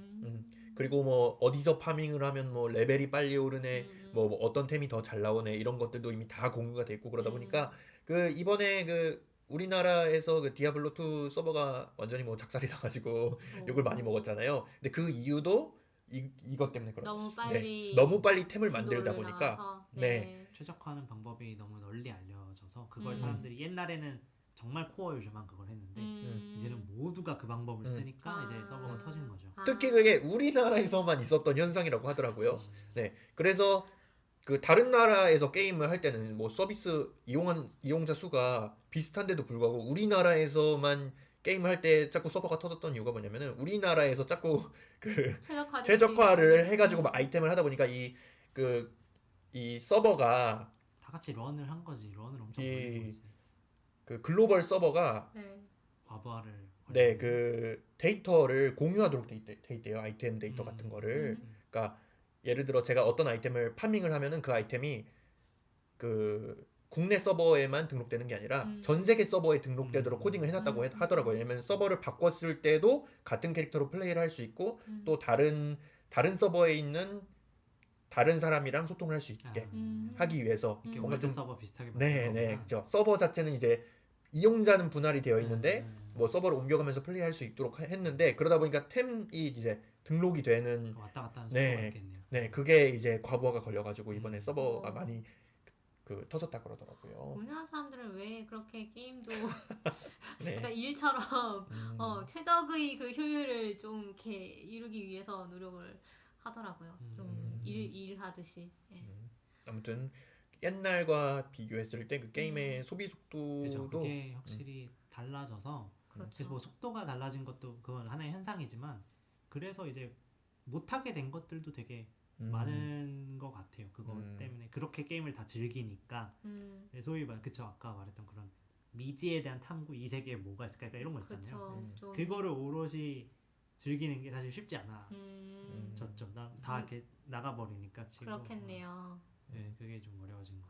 그리고 뭐 어디서 파밍을 하면 뭐 레벨이 빨리 오르네, 뭐 어떤 템이 더 잘 나오네 이런 것들도 이미 다 공유가 돼 있고 그러다 보니까 그 이번에 그 우리나라에서 그 디아블로 2 서버가 완전히 뭐 작살이 나가지고 욕을 많이 먹었잖아요. 근데 그 이유도 이것 때문에 그런 너무 거죠. 빨리 너무 빨리 템을 진도를 만들다 보니까 나가서, 네. 최적화하는 방법이 너무 널리 알려져서 그걸 음. 사람들이 옛날에는 정말 코어 유저만 그걸 했는데 이제는 모두가 그 방법을 쓰니까 이제 서버가 터진 거죠. 특히 그게 우리나라에서만 있었던 현상이라고 하더라고요. 네, 그래서 그 다른 나라에서 게임을 할 때는 뭐 서비스 이용자 수가 비슷한데도 불구하고 우리나라에서만 게임을 할 때 자꾸 서버가 터졌던 이유가 뭐냐면은 우리나라에서 자꾸 그 최적화를 해가지고 막 아이템을 하다 보니까 이 서버가 다 같이 런을 한 거지. 런을 엄청 돌린 거지. 그 글로벌 서버가 과부하를 네, 그 데이터를 공유하도록 돼 있대요. 아이템 데이터 같은 거를. 그러니까 예를 들어 제가 어떤 아이템을 파밍을 하면은 그 아이템이 그 국내 서버에만 등록되는 게 아니라 전 세계 서버에 등록되도록 코딩을 해놨다고 하더라고요. 왜냐면 서버를 바꿨을 때도 같은 캐릭터로 플레이를 할 수 있고 또 다른 서버에 있는 다른 사람이랑 소통을 할 수 있게 하기 위해서 뭔가 좀 서버 비슷하게 네, 그렇죠. 서버 자체는 이제 이용자는 분할이 되어 있는데 뭐 서버를 옮겨가면서 플레이할 수 있도록 했는데 그러다 보니까 템이 이제 등록이 되는 왔다 갔다 하는 속도가 있겠네요. 네, 그게 이제 과부하가 걸려가지고 이번에 서버가 많이 그 터졌다 그러더라고요. 우리나라 사람들은 왜 그렇게 게임도 네. 약간 일처럼 최적의 그 효율을 좀 이렇게 이루기 위해서 노력을 하더라고요. 좀 일하듯이. 예. 아무튼 옛날과 비교했을 때 그 게임의 소비 속도도 그렇죠. 그게 확실히 달라져서 그렇죠. 그래서 뭐 속도가 달라진 것도 그건 하나의 현상이지만 그래서 이제 못하게 된 것들도 되게 많은 것 같아요. 그거 때문에 그렇게 게임을 다 즐기니까 소위 그쵸 아까 말했던 그런 미지에 대한 탐구 이 세계에 뭐가 있을까 약간 이런 거 있잖아요. 그거를 오롯이 즐기는 게 사실 쉽지 않아. 졌죠. 다 이렇게 나가버리니까 지금. 그렇겠네요. 네, 그게 좀 어려워진 거.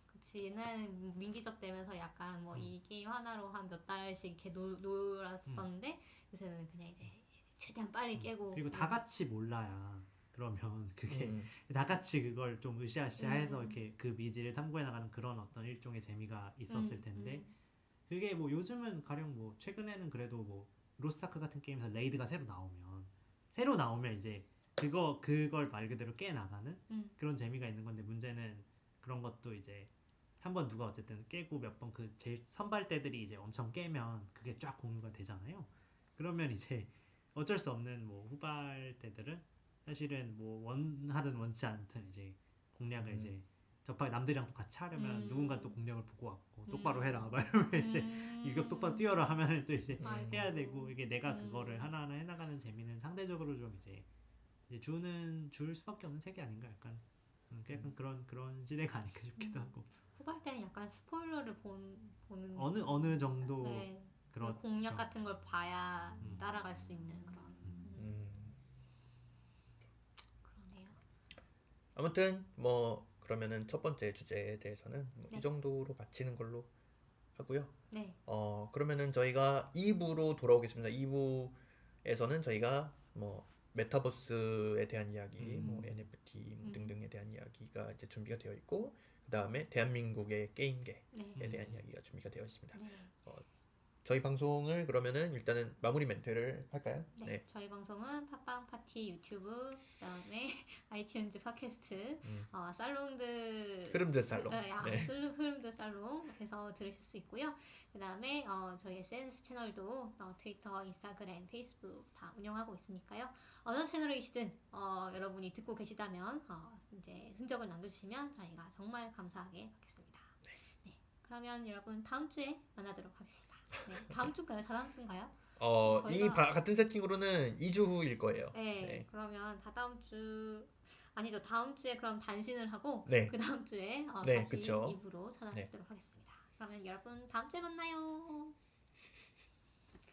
그치. 옛날에는 민기적되면서 약간 뭐 이 게임 하나로 한 몇 달씩 이렇게 놀았었는데 요새는 그냥 이제 최대한 빨리 깨고. 그리고 다 같이 몰라야 그러면 그게 다 같이 그걸 좀 으쌰으쌰해서 이렇게 그 미지를 탐구해 나가는 그런 어떤 일종의 재미가 있었을 텐데 그게 뭐 요즘은 가령 뭐 최근에는 그래도 뭐 로스트아크 같은 게임에서 레이드가 새로 나오면 이제 그걸 말 그대로 깨 나가는 그런 재미가 있는 건데 문제는 그런 것도 이제 한번 누가 어쨌든 깨고 몇 번 그 제일 선발대들이 이제 엄청 깨면 그게 쫙 공유가 되잖아요. 그러면 이제 어쩔 수 없는 뭐 후발대들은 사실은 뭐 원하든 원치 않든 이제 공략을 이제 남들이랑 똑같이 하려면 누군가 또 공략을 보고 왔고 똑바로 해라 막 이러면 이제 유격 똑바로 뛰어라 하면 또 이제 해야 되고 이게 내가 그거를 하나하나 해나가는 재미는 상대적으로 좀 이제 줄 수밖에 없는 세계 아닌가 약간 그런 시대가 아닌가 싶기도 하고 후발 때는 약간 스포일러를 보는 어느 정도 네. 그런 공략 같은 걸 봐야 따라갈 수 있는 그런 그러네요. 아무튼 뭐 그러면은 첫 번째 주제에 대해서는 뭐 네. 이 정도로 마치는 걸로 하고요. 네. 그러면은 저희가 2부로 돌아오겠습니다. 2부에서는 저희가 뭐 메타버스에 대한 이야기, 뭐 NFT 등등에 대한 이야기가 이제 준비가 되어 있고, 그 다음에 대한민국의 게임계에 네. 대한 이야기가 준비가 되어 있습니다. 네. 저희 방송을 그러면은 일단은 마무리 멘트를 할까요? 네. 저희 방송은 팟빵 파티 유튜브, 그다음에 아이튠즈 팟캐스트, 살롱드 흐름드 살롱. 네. 흐름드 살롱에서 들으실 수 있고요. 그다음에 저희 SNS 채널도 트위터, 인스타그램, 페이스북 다 운영하고 있으니까요. 어느 채널이시든 여러분이 듣고 계시다면 이제 흔적을 남겨주시면 저희가 정말 감사하게 받겠습니다. 네. 그러면 여러분 다음 주에 만나도록 하겠습니다. 네, 다음 주인가요? 다다음 주인가요? 같은 세팅으로는 2주 후일 거예요. 네, 네. 그러면 다다음 주 아니죠. 다음 주에 그럼 단신을 하고 네. 그 다음 주에 네, 다시 그쵸. 입으로 찾아뵙도록 하겠습니다. 그러면 여러분 다음 주에 만나요.